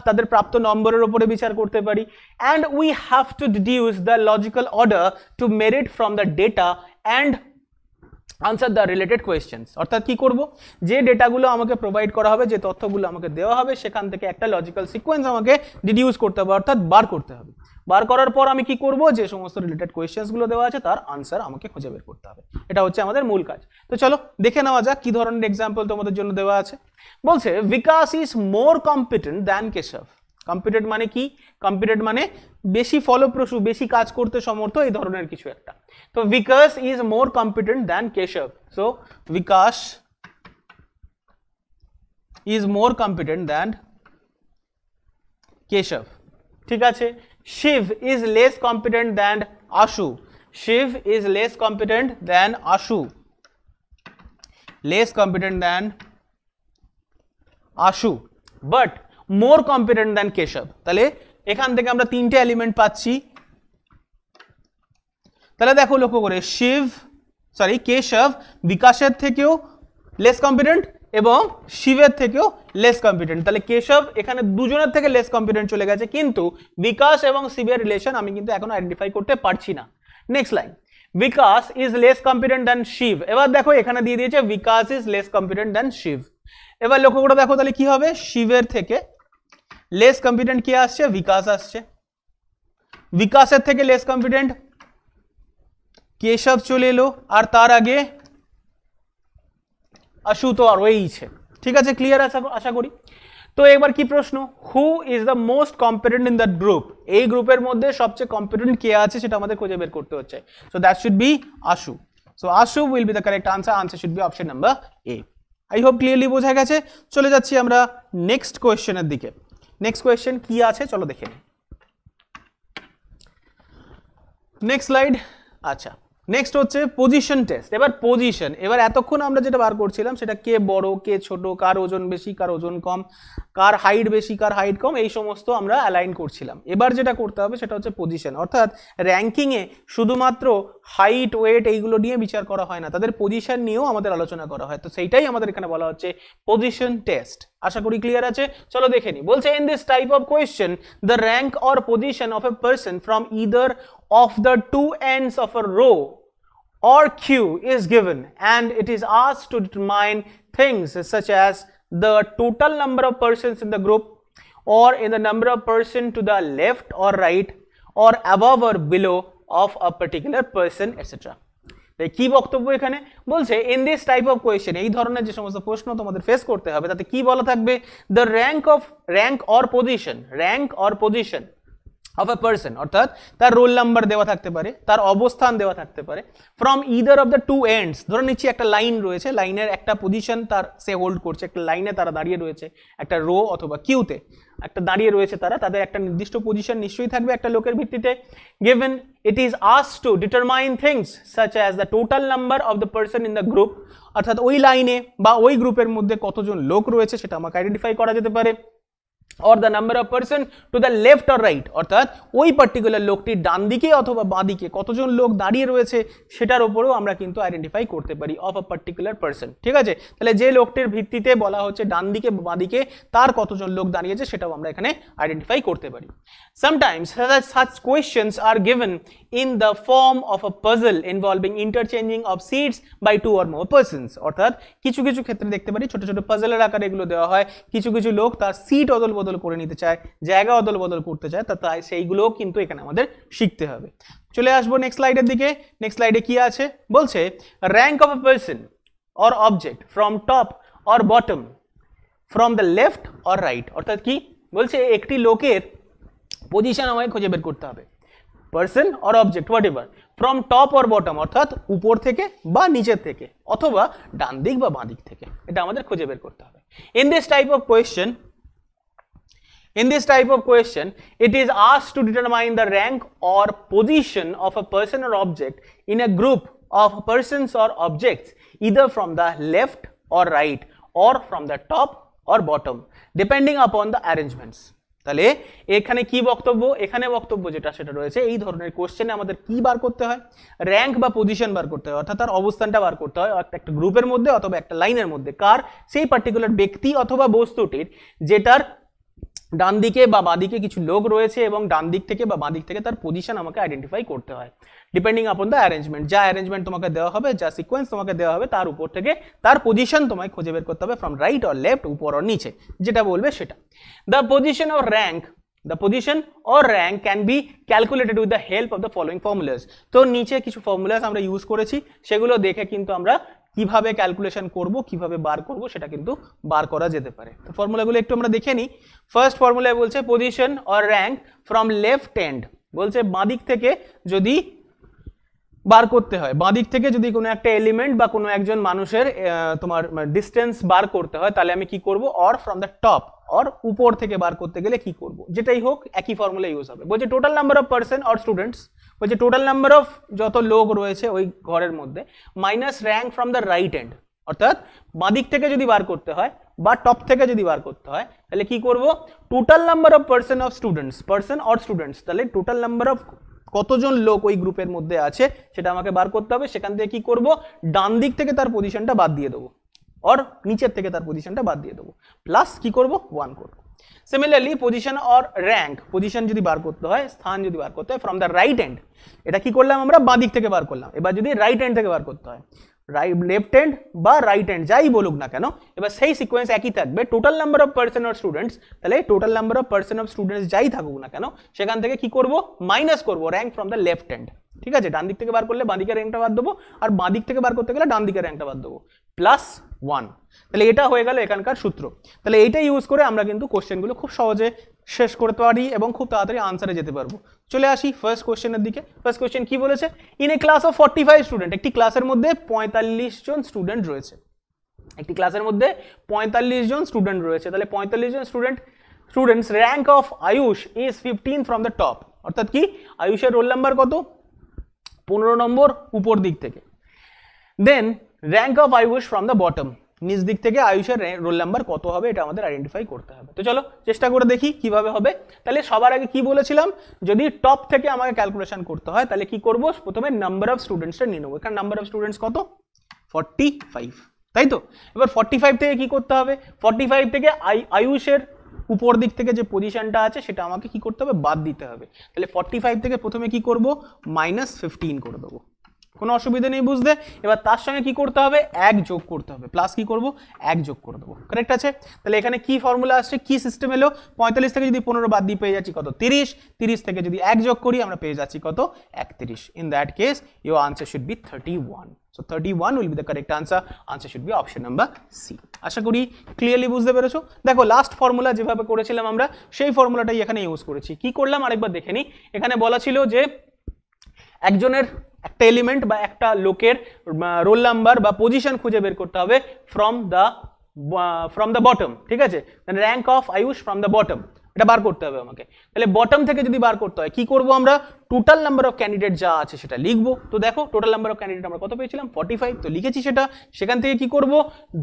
তাদের প্রাপ্ত নম্বরের উপরে বিচার করতে পারি। And we have two deduce the logical order to merit from the data and answer the related questions. অর্থাৎ কি করব, যে ডেটাগুলো আমাকে প্রোভাইড করা হবে, যে তথ্যগুলো আমাকে দেওয়া হবে, সেখান থেকে একটা লজিক্যাল সিকোয়েন্স আমাকে ডিডিউস করতে হবে, অর্থাৎ বার করতে হবে। বার করার পর আমি কি করব, যে সমস্ত রিলেটেড কোয়েশ্চেন্সগুলো দেওয়া আছে তার আনসার আমাকে খুঁজে বের করতে হবে। এটা হচ্ছে আমাদের মূল কাজ। তো চলো দেখে নেওয়া যাক কি ধরনের এক্সাম্পল তোমাদের জন্য দেওয়া আছে। বলছে Bikash is more competent than Keshab. Competent মানে কি, কম্পিটেন্ট মানে বেশি ফলপ্রসূ, বেশি কাজ করতে সমর্থ, এই ধরনের কিছু একটা। তো Bikash is more competent than Keshab. So Bikash is more competent than Keshab, ঠিক আছে। Shiv is less competent than Ashu. Shiv is less competent than Ashu, less competent than Ashu but more competent than Keshab. তাহলে এখান থেকে আমরা তিনটে এলিমেন্ট পাচ্ছি। তাহলে দেখো লক্ষ্য করে, কেশব বিকাশের থেকেও লেস কম্পিটেন্ট এবং শিবের থেকেও লেস কম্পিটেন্ট। তাহলে কেশব এখানে দুজনের থেকে লেস কম্পিটেন্ট চলে গেছে, কিন্তু বিকাশ এবং শিবের রিলেশন আমি কিন্তু এখনো আইডেন্টিফাই করতে পারছি না। Next line, Bikash is less competent than Shiv. এবার দেখো এখানে দিয়ে দিয়েছে Bikash is less competent than Shiv. এবার লক্ষ্য করে দেখো তাহলে কি হবে, শিবের থেকে লেস কম্পিটেন্ট কে আসছে, বিকাশ আসছে। বিকাশের থেকে লেস কম্পিটেন্ট কেশব চলে এলো, আর তার আগে আশু তো আর রয়েইছে। ঠিক আছে, ক্লিয়ার আশা করি। তো এবার কি প্রশ্ন, হু is the most competent in that group. এই গ্রুপের মধ্যে সবচেয়ে কম্পিটেন্ট কে আছে সেটা আমাদের খুঁজে বের করতে হচ্ছে। সো দ্যাট শুড বি আশু। সো আশু will be the correct answer. Answer should be option number A. I hope clearly বোঝা গেছে। চলে যাচ্ছি আমরা নেক্সট কোয়েশ্চেনের দিকে। নেক্সট কোয়েশ্চেন কি আছে চলো দেখে নিই। Next slide. আচ্ছা, নেক্সট হচ্ছে পজিশন টেস্ট। এবার পজিশন, এবার এতক্ষণ আমরা যেটা বার করছিলাম সেটা কে বড় কে ছোট, কার ওজন বেশি কার ওজন কম, কার হাইট বেশি কার হাইট কম, এই সমস্ত আমরা অ্যালাইন করছিলাম। এবার যেটা করতে হবে সেটা হচ্ছে পজিশন, অর্থাৎ র্যাঙ্কিংয়ে শুধুমাত্র হাইট ওয়েট এইগুলো নিয়ে বিচার করা হয় না, তাদের পজিশন নিয়েও আমাদের আলোচনা করা হয়। তো সেইটাই আমাদের এখানে বলা হচ্ছে পজিশন টেস্ট। আশা করি ক্লিয়ার আছে। চলো দেখে নিই। বলছে in this type of question the rank or position of a person from either of the two ends of a row or queue is given and it is asked to determine things such as the total number of persons in the group or in the number of person to the left or right or above or below of a particular person etc. কি বক্তব্য এখানে বলছে in this type of question, এই ধরনের যে সমস্ত প্রশ্ন তোমাদের ফেস করতে হবে তাতে কি বলা থাকবে, the rank or position of a person, অর্থাৎ তার রোল নাম্বার দেওয়া থাকতে পারে, তার অবস্থান দেওয়া থাকতে পারে, from either of the two ends, ধরে নিচ্ছি একটা লাইন রয়েছে, লাইনের একটা পজিশন তার সে হোল্ড করছে, একটা লাইনে তারা দাঁড়িয়ে রয়েছে, একটা রো অথবা কিউতে একটা দাঁড়িয়ে রয়েছে তারা, তাদের একটা নির্দিষ্ট পজিশন নিশ্চয়ই থাকবে একটা লোকের ভিত্তিতে। Given it is asked to determine things such as the total number of the person in the group, অর্থাৎ ওই লাইনে বা ওই গ্রুপের মধ্যে কতজন লোক রয়েছে সেটা আমাকে আইডেন্টিফাই করা যেতে পারে, or the number of person to the left or right, অর্থাৎ ওই পার্টিকুলার লোকটির ডান দিকে অথবা বাঁ দিকে কতজন লোক দাঁড়িয়ে রয়েছে সেটার উপরেও আমরা কিন্তু আইডেন্টিফাই করতে পারি অফ আ পার্টিকুলার পারসন। ঠিক আছে, তাহলে যে লোকটির ভিত্তিতে বলা হচ্ছে ডান দিকে বাঁ দিকে তার কতজন লোক দাঁড়িয়েছে সেটাও আমরা এখানে আইডেন্টিফাই করতে পারি। Sometimes such questions are given in the form of a puzzle involving interchanging of seats by two or more persons, অর্থাৎ কিছু কিছু ক্ষেত্রে দেখতে পারি ছোট ছোট পাজলের আকারে এগুলো দেওয়া হয়, কিছু কিছু লোক তার সিট অদল বদল করে নিতে চায়, জায়গা অদল বদল করতে চায়, তাই সেইগুলোও কিন্তু এখানে আমাদের শিখতে হবে। চলে আসবো নেক্সট স্লাইডের দিকে। নেক্সট স্লাইডে কি আছে বলছে, rank of a person or object from top or bottom from the left or right, অর্থাৎ কি বলছে একটি লোকের পজিশন আমাকে খুঁজে বের করতে হবে, person or object what ever, from top or bottom, অর্থাৎ উপর থেকে বা নিচের থেকে অথবা ডান দিক বা বাঁ দিক থেকে, এটা আমাদের খুঁজে বের করতে হবে। In this type of question, it is asked to determine the rank or position of a person or object in a group of persons or objects, either from the left or right or from the top or bottom, depending upon the arrangements. তাহলে এখানে কি বক্তব্য, এখানে বক্তব্য যেটা সেটা রয়েছে এই ধরনের কোশ্চেনে আমাদের কি বার করতে হয়, র্যাঙ্ক বা পজিশন বার করতে হয়, অর্থাৎ তার অবস্থানটা বার করতে হয় একটা গ্রুপের মধ্যে অথবা একটা লাইনের মধ্যে, কার সেই পার্টিকুলার ব্যক্তি অথবা বস্তুটির যেটার ডান দিকে বা বাঁ দিকে কিছু লোক রয়েছে এবং ডান দিক থেকে বা বাঁ দিক থেকে তার পজিশন আমাকে আইডেন্টিফাই করতে হয়, ডিপেন্ডিং আপন দ্য অ্যারেঞ্জমেন্ট, যা অ্যারেঞ্জমেন্ট তোমাকে দেওয়া হবে, যা সিকোয়েন্স তোমাকে দেওয়া হবে তার উপর থেকে তার পজিশন তোমায় খুঁজে বের করতে হবে, ফ্রম রাইট অর লেফট, উপর অর নিচে, যেটা বলবে সেটা। The position or rank, the position or rank can be calculated with the help of the following formulas. তো নিচে কিছু ফর্মুলাস আমরা ইউজ করেছি, সেগুলো দেখে কিন্তু আমরা কিভাবে ক্যালকুলেশন করব, কিভাবে বার করব সেটা কিন্তু বার করা যেতে পারে। তো ফর্মুলাগুলো একটু আমরা দেখে নিই। ফার্স্ট ফর্মুলায় বলছে position or rank from left end, বলছে বাঁ দিক থেকে যদি বার করতে হয়, বাঁ দিক থেকে যদি কোনো একটা এলিমেন্ট বা কোনো একজন মানুষের তোমার ডিস্টেন্স বার করতে হয় তাহলে আমি কি করব, or from the top, or উপর থেকে বার করতে গেলে কি করব, যেটাই হোক একই ফর্মুলা ইউজ হবে। বলছে total number of person or students, বলছে টোটাল নাম্বার অফ যত লোক রয়েছে ওই ঘরের মধ্যে, minus rank from the right end, অর্থাৎ বাঁ দিক থেকে যদি বার করতে হয় বা টপ থেকে যদি বার করতে হয় তাহলে কি করব, total number of person or students, তাহলে টোটাল নাম্বার অফ কতজন লোক ওই গ্রুপের মধ্যে আছে সেটা আমাকে বার করতে হবে। সেখান থেকে কি করব, ডান দিক থেকে তার পজিশনটা বাদ দিয়ে দেবো, और নিচের থেকে তার পজিশনটা বাদ দিয়ে দেবো, প্লাস কি করব 1 করব। Similarly position or rank, position যদি বার করতে হয়, স্থান যদি বার করতে হয় ফ্রম দ্য রাইট এন্ড, এটা কি করলাম আমরা বাঁ দিক থেকে বার করলাম, এবার যদি রাইট এন্ড থেকে বার করতে হয়, লেফট হ্যান্ড বা রাইট হ্যান্ড যাই বলুক না কেন, এবার সেই সিকোয়েন্স একই থাকবে, total number of person or students, তাহলে total number of person of students যাই থাকুক না কেন সেখান থেকে কি করব, মাইনাস করব rank from the left hand. ঠিক আছে, ডান দিক থেকে বার করলে বাঁ দিকের র্যাঙ্কটা বাদ দেবো, আর বাঁ দিক থেকে বার করতে গেলে ডান দিকের র্যাঙ্কটা বাদ দেবো, প্লাস 1। তাহলে এটা হয়ে গেল এখানকার সূত্র। তাহলে এইটা ইউজ করে আমরা কিন্তু কোশ্চেনগুলো খুব সহজে শেষ করতে পারি এবং খুব তাড়াতাড়ি আনসারে যেতে পারবো। চলে আসি ফার্স্ট কোশ্চেনের দিকে। ফার্স্ট কোশ্চেন কি বলেছে, in a class of 45 student, একটি ক্লাসের মধ্যে 45 জন স্টুডেন্ট রয়েছে, একটি ক্লাসের মধ্যে 45 জন স্টুডেন্ট রয়েছে, তাহলে 45 জন students rank of Ayush is 15 from the top, অর্থাৎ কি আয়ুষের রোল নাম্বার কত 15 নম্বর উপর দিক থেকে। Then rank of Ayush from the bottom, নিচ দিক থেকে আয়ুষের রোল নাম্বার কত হবে এটা আমাদের আইডেন্টিফাই করতে হবে। তো চলো চেষ্টা করে দেখি কিভাবে হবে। তাহলে সবার আগে কি বলেছিলাম, যদি টপ থেকে আমাকে ক্যালকুলেশন করতে হয় তাহলে কি করব, প্রথমে নাম্বার অফ স্টুডেন্টসটা নিয়ে নেবো। এখানে নাম্বার অফ স্টুডেন্টস কত, 45, তাই তো। এবার 45 থেকে কি করতে হবে, 45 থেকে আয়ুষের উপর দিক থেকে যে পজিশনটা আছে সেটা আমাকে কি করতে হবে, বাদ দিতে হবে। তাহলে 45 থেকে প্রথমে কি করব, -15 করে দেবো, কোনো অসুবিধা নেই বুঝতে। এবার তার সঙ্গে কি করতে হবে, 1 যোগ করতে হবে, প্লাস কি করব, 1 যোগ করে দেবো, কারেক্ট আছে। তাহলে এখানে কি ফর্মুলা আসছে, কি সিস্টেম এলো, 45 থেকে যদি 15 বাদ দিয়ে পেয়ে যাচ্ছি কত, 30, 30 থেকে যদি 1 যোগ করি আমরা পেয়ে যাচ্ছি কত, 31। In that case your answer should B 31। So 31 will be the correct answer. Answer should be option number C. আশা করি ক্লিয়ারলি বুঝতে পেরেছো। দেখো লাস্ট ফর্মুলা যেভাবে করেছিলাম আমরা সেই ফর্মুলাটাই এখানে ইউজ করেছি। কি করলাম আরেকবার দেখে নিই। এখানে বলা ছিল যে একজনের একটা এলিমেন্ট বা একটা লোকের রোল নাম্বার বা পজিশন খুঁজে বের করতে হবে ফ্রম দ্য বটম, ঠিক আছে, rank of Ayush from the bottom, এটা বার করতে হবে আমাকে। তাহলে বটম থেকে যদি বার করতে হয় কি করব, আমরা টোটাল নাম্বার অফ ক্যান্ডিডেট যা আছে সেটা লিখবো। তো দেখো টোটাল নাম্বার অফ ক্যান্ডিডেট আমরা কত পেয়েছিলাম, 45, তো লিখেছি সেটা। সেখান থেকে কি করব,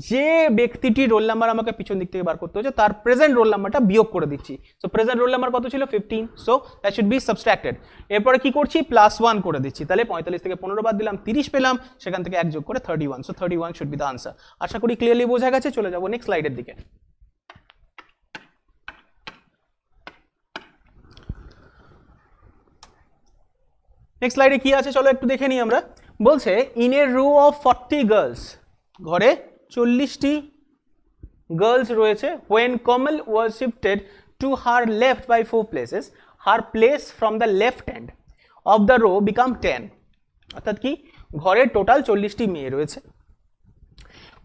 যে ব্যক্তিটির রোল নাম্বার আমাকে পিছন দিক থেকে বার করতে হচ্ছে তার প্রেজেন্ট রোল নাম্বারটা বিয়োগ করে দিচ্ছি। সো প্রেজেন্ট রোল নাম্বার কত ছিল, 15, সো দ্যাট শুড বি সাবস্ট্রাক্টেড। এরপরে কি করছি, +1 করে দিচ্ছি। তাহলে 45 থেকে 15 বাদ দিলাম, 30 পেলাম, সেখান থেকে 1 যোগ করে 31। So 31 should be the answer. আশা করি ক্লিয়ারলি বোঝা গেছে। চলে যাবো নেক্সট স্লাইডের দিকে। নেক্সট স্লাইডে কি আছে চলো একটু দেখে নিই আমরা। বলছে in a row of 40 girls, ঘরে 40টি গার্লস রয়েছে, when Komal was shifted to her left by 4 places, her place from the left hand of the row become 10। অর্থাৎ কি, ঘরে টোটাল 40টি মেয়ে রয়েছে,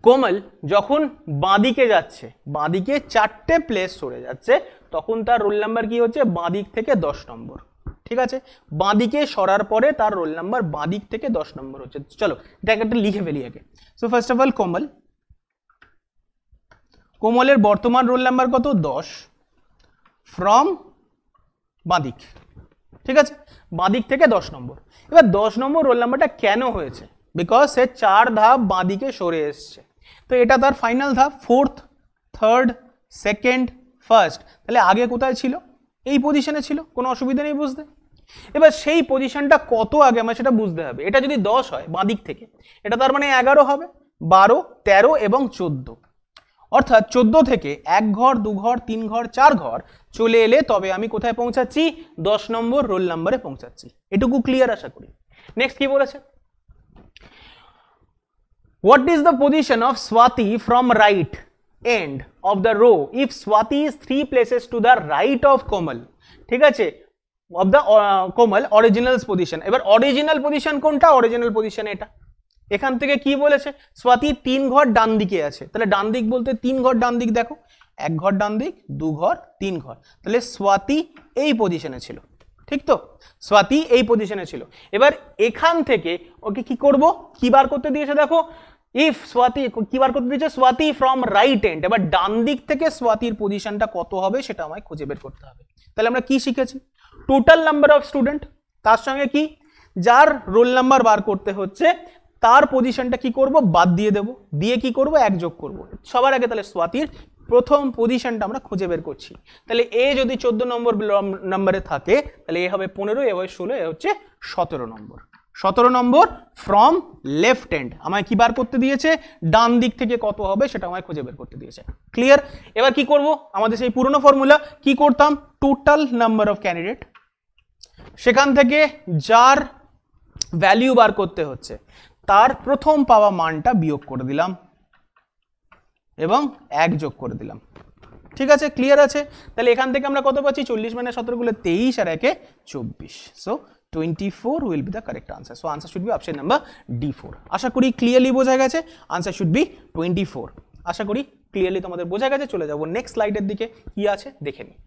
কোমল যখন বাঁদিকে যাচ্ছে, বাঁদিকে 4টে প্লেস সরে যাচ্ছে, তখন তার রোল নাম্বার কি হচ্ছে, বাঁদিক থেকে 10 নম্বর, ঠিক আছে। বাঁদিকে সরার পরে তার রোল নাম্বার বাঁদিক থেকে 10 নম্বর হচ্ছে। চলো এটাকে একটা লিখে ফেলি আগে। সো ফার্স্ট অফ অল কোমলের বর্তমান রোল নাম্বার কত, 10 ফ্রম বাঁদিক, ঠিক আছে, বাঁদিক থেকে 10 নম্বর। এবার 10 নম্বর রোল নাম্বারটা কেন হয়েছে, বিকজ সে 4 ধাপ বাঁদিকে সরে এসছে। তো এটা তার ফাইনাল ধাপ, 4th, 3rd, 2nd, 1st। তাহলে আগে কোথায় ছিল, এই পজিশনে ছিল, কোনো অসুবিধা নেই বুঝতে। এবার সেই পজিশনটা কত আগে আমার সেটা বুঝতে হবে। এটা যদি 10 হয় বাঁদিক থেকে, এটা তার মানে 11 হবে, 12, 13 এবং 14। অর্থাৎ 14 থেকে 1 ঘর, 2 ঘর, 3 ঘর, 4 ঘর চলে এলে তবে আমি কোথায় পৌঁছাচ্ছি, 10 নম্বর রোল নাম্বারে পৌঁছাচ্ছি। এটুকু ক্লিয়ার আশা করি। নেক্সট কি বলেছে, what is the position of Swati from right end of the row if Swati is 3 places to the right of Komal, ঠিক আছে, of the Komal original position। এবার অরিজিনাল পজিশন কোনটা, অরিজিনাল পজিশন এটা। এখান থেকে কি বলেছে, স্বাতী 3 ঘর ডান দিকে আছে, তাহলে ডান দিক বলতে 3 ঘর ডান দিক, দেখো 1 ঘর ডান দিক, 2 ঘর, 3 ঘর, তাহলে স্বাতী এই পজিশনে ছিল, ঠিক তো, স্বাতী এই পজিশনে ছিল। এবার এখান থেকে ওকে কি করব, কি বার করতে দিয়েছে দেখো, ইফ স্বাতী কি বার করতে দিয়েছে, স্বাতী ফ্রম রাইট এন্ড। এবার ডান দিক থেকে স্বাতীর পজিশনটা কত হবে সেটা আমায় খুঁজে বের করতে হবে। তাহলে আমরা কি শিখেছি, টোটাল নাম্বার অফ স্টুডেন্ট, তার সঙ্গে কি, যার রোল নাম্বার বার করতে হচ্ছে তার পজিশনটা কি করব, বাদ দিয়ে দেব, দিয়ে কি করব, 1 যোগ করব সবার আগে। তাহলে স্বাতীর প্রথম পজিশনটা আমরা খুঁজে বের করছি। তাহলে এ যদি 14 নম্বর নম্বরে থাকে তাহলে এ হবে 15, এ হবে 16, এ হচ্ছে 17 নম্বর। 17 নম্বর ফ্রম লেফট হ্যান্ড আমায় কি বার করতে দিয়েছে, ডান দিক থেকে কত হবে সেটা আমায় খুঁজে বের করতে দিয়েছে। ক্লিয়ার। এবার কি করব, আমাদের সেই পুরনো ফর্মুলা কি করতাম, টোটাল নাম্বার অফ ক্যান্ডিডেট, সেখান থেকে যার ভ্যালু বার করতে হচ্ছে তার প্রথম পাওয়া মানটা বিয়োগ করে দিলাম এবং 1 যোগ করে দিলাম, ঠিক আছে, ক্লিয়ার আছে। তাহলে এখান থেকে আমরা কত পাচ্ছি, 40 - 17 গুলো 23 আর 1 24। So 24 will be the correct answer. So answer should be option number D4. আশা করি ক্লিয়ারলি বোঝা গেছে, answer should be 24। আশা করি ক্লিয়ারলি তোমাদের বোঝা গেছে। চলে যাব নেক্সট স্লাইডের দিকে, কি আছে দেখে নিই।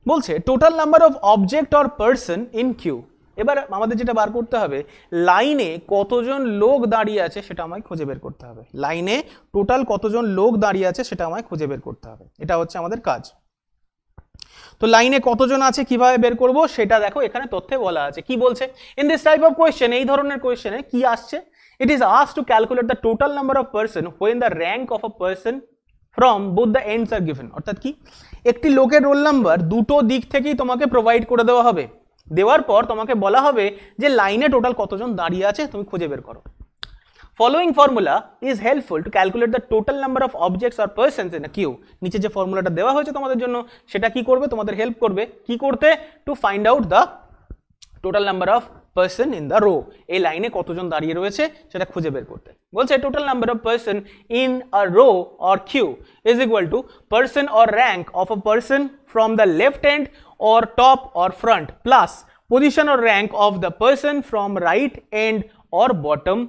বলছে total number of object or person in queue. এবার আমাদের যেটা বার করতে হবে, লাইনে কতজন লোক দাঁড়িয়ে আছে সেটা আমায় খুঁজে বের করতে হবে। লাইনে টোটাল কতজন লোক দাঁড়িয়ে আছে সেটা আমায় খুঁজে বের করতে হবে, এটা হচ্ছে আমাদের কাজ। তো লাইনে কতজন আছে কিভাবে বের করব সেটা দেখো এখানে তথ্যে বলা আছে। কি বলছে, in this type of question, এই ধরনের কোয়েশ্চেনে কি আসছে, it is asked to calculate the total number of person when the rank of a person from both the ends are given. অর্থাৎ কি, একটি লোকের রোল নাম্বার দুটো দিক থেকেই তোমাকে প্রোভাইড করে দেওয়া হবে, দেওয়ার পর তোমাকে বলা হবে যে লাইনে টোটাল কতজন দাঁড়িয়ে আছে তুমি খুঁজে বের করো। Following formula is helpful to calculate the total number of objects or persons in a queue. নিচে যে ফর্মুলাটা দেওয়া হয়েছে তোমাদের জন্য সেটা কি করবে, তোমাদের হেল্প করবে কি করতে, to find out the total number of person in the row, এই লাইনে কতজন দাঁড়িয়ে রয়েছে সেটা খুঁজে বের করতে বলছে। Total number of person in a row or queue is equal to person or rank of a person from the left hand or top or front plus position or rank of the person from right end or bottom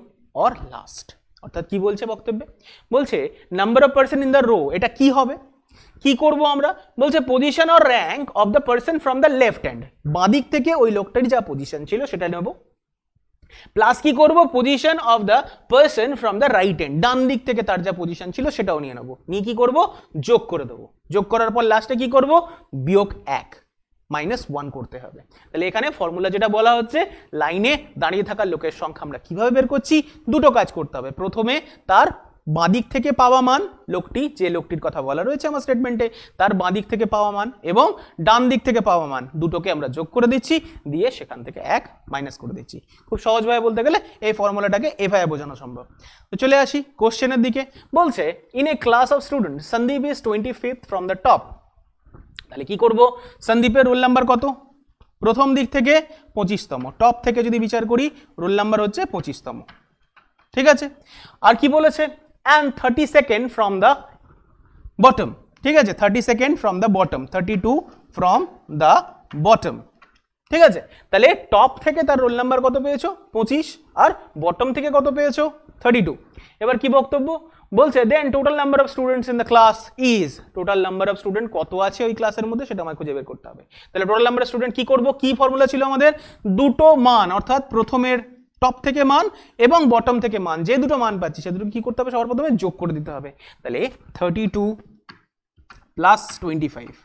or last. অর্থাৎ কি বলছে বক্তব্যে, বলছে number of person in the row, এটা কি হবে, কি করব আমরা, বলছে position or rank of the person from the left hand, বাঁ দিক থেকে ওই লোকটার যা পজিশন ছিল সেটা নেব, প্লাস কি করব position of the person from the right hand, ডান দিক থেকে তার যা পজিশন ছিল সেটাও নিয়ে নেব, নিয়ে কি করব যোগ করে দেবো, যোগ করার পর লাস্টে কি করব বিয়োগ 1 -1 করতে হবে। তাহলে এখানে ফর্মুলা যেটা বলা হচ্ছে, লাইনে দাঁড়িয়ে থাকা লোকের সংখ্যা আমরা কিভাবে বের করছি, দুটো কাজ করতে হবে। প্রথমে তার বাঁদিক থেকে পাওয়া মান, লোকটি যে লোকটির কথা বলা রয়েছে আমার স্টেটমেন্টে, তার বাঁদিক থেকে পাওয়া মান এবং ডান দিক থেকে পাওয়া মান দুটোকে আমরা যোগ করে দিচ্ছি, দিয়ে সেখান থেকে 1 মাইনাস করে দিচ্ছি। খুব সহজভাবে বলতে গেলে এই ফর্মুলাটাকে এভাবে বোঝানো সম্ভব। তো চলে আসি কোশ্চেনের দিকে। বলছে in a class of student Sandeep is 25th from the top. তাহলে কি করব, সন্দীপের রোল নাম্বার কত, প্রথম দিক থেকে 25তম, টপ থেকে যদি বিচার করি রোল নাম্বার হচ্ছে 25তম, ঠিক আছে। আর কি বলেছে, and 32nd from the bottom, ঠিক আছে, 32nd from the bottom, 32 from the bottom, ঠিক আছে। তাহলে টপ থেকে তার রোল নাম্বার কত পেয়েছো 25, আর বটম থেকে কত পেয়েছো 32। এবার কি বক্তব্য, বলছে then total number of students in the class is, total number of student কত আছে ওই ক্লাসের মধ্যে সেটা আমায় খুঁজে বের করতে হবে। তাহলে টোটাল নাম্বার অফ স্টুডেন্ট কি করব, কি ফর্মুলা ছিল আমাদের, দুটো মান, অর্থাৎ প্রথমের টপ থেকে মান এবং বটম থেকে মান, যে দুটো মান পাচ্ছি সে দুটো কি করতে হবে, সবার প্রথমে যোগ করে দিতে হবে। তাহলে 32 plus 25,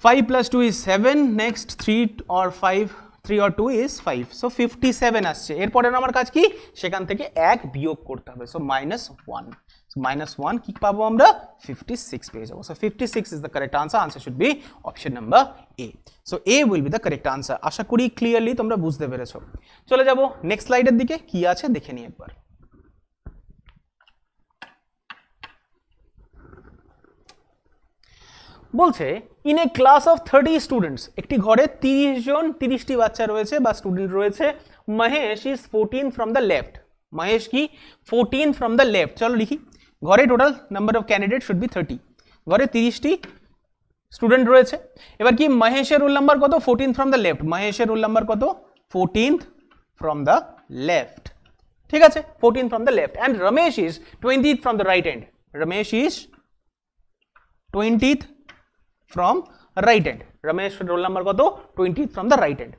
5 plus 2 is 7, next 3 or 2 is 5, so 57 আসছে। এরপরে আমার কাজ কি, সেখান থেকে 1 বিয়োগ করতে হবে, so -1, so -1 কি পাবো আমরা 56 পেয়ে যাবো। so 56 is the correct answer, answer should be option number A, so A will be the correct answer। আশা করি ক্লিয়ারলি তোমরা বুঝতে পেরেছো। চলে যাব নেক্সট স্লাইডের দিকে, কি আছে দেখে নিই একবার। বলছে in a class of 30 students, একটি ঘরে 30টি বাচ্চা রয়েছে বা স্টুডেন্ট রয়েছে, Mahesh is 14 from the left, Mahesh কি 14 ফ্রম দ্য লেফট। চলো লিখি, ঘরে total number of candidate should be 30, ঘরে 30টি স্টুডেন্ট রয়েছে। এবার কি মহেশের রোল নাম্বার কত, 14 ফ্রম দ্য লেফট, মহেশের রোল নাম্বার কত 14th ফ্রম দ্য লেফট, ঠিক আছে, 14 from the left, and Ramesh is 20th from the right hand, Ramesh is 20th from right hand, Ramesh roll number কত 20th from the right hand।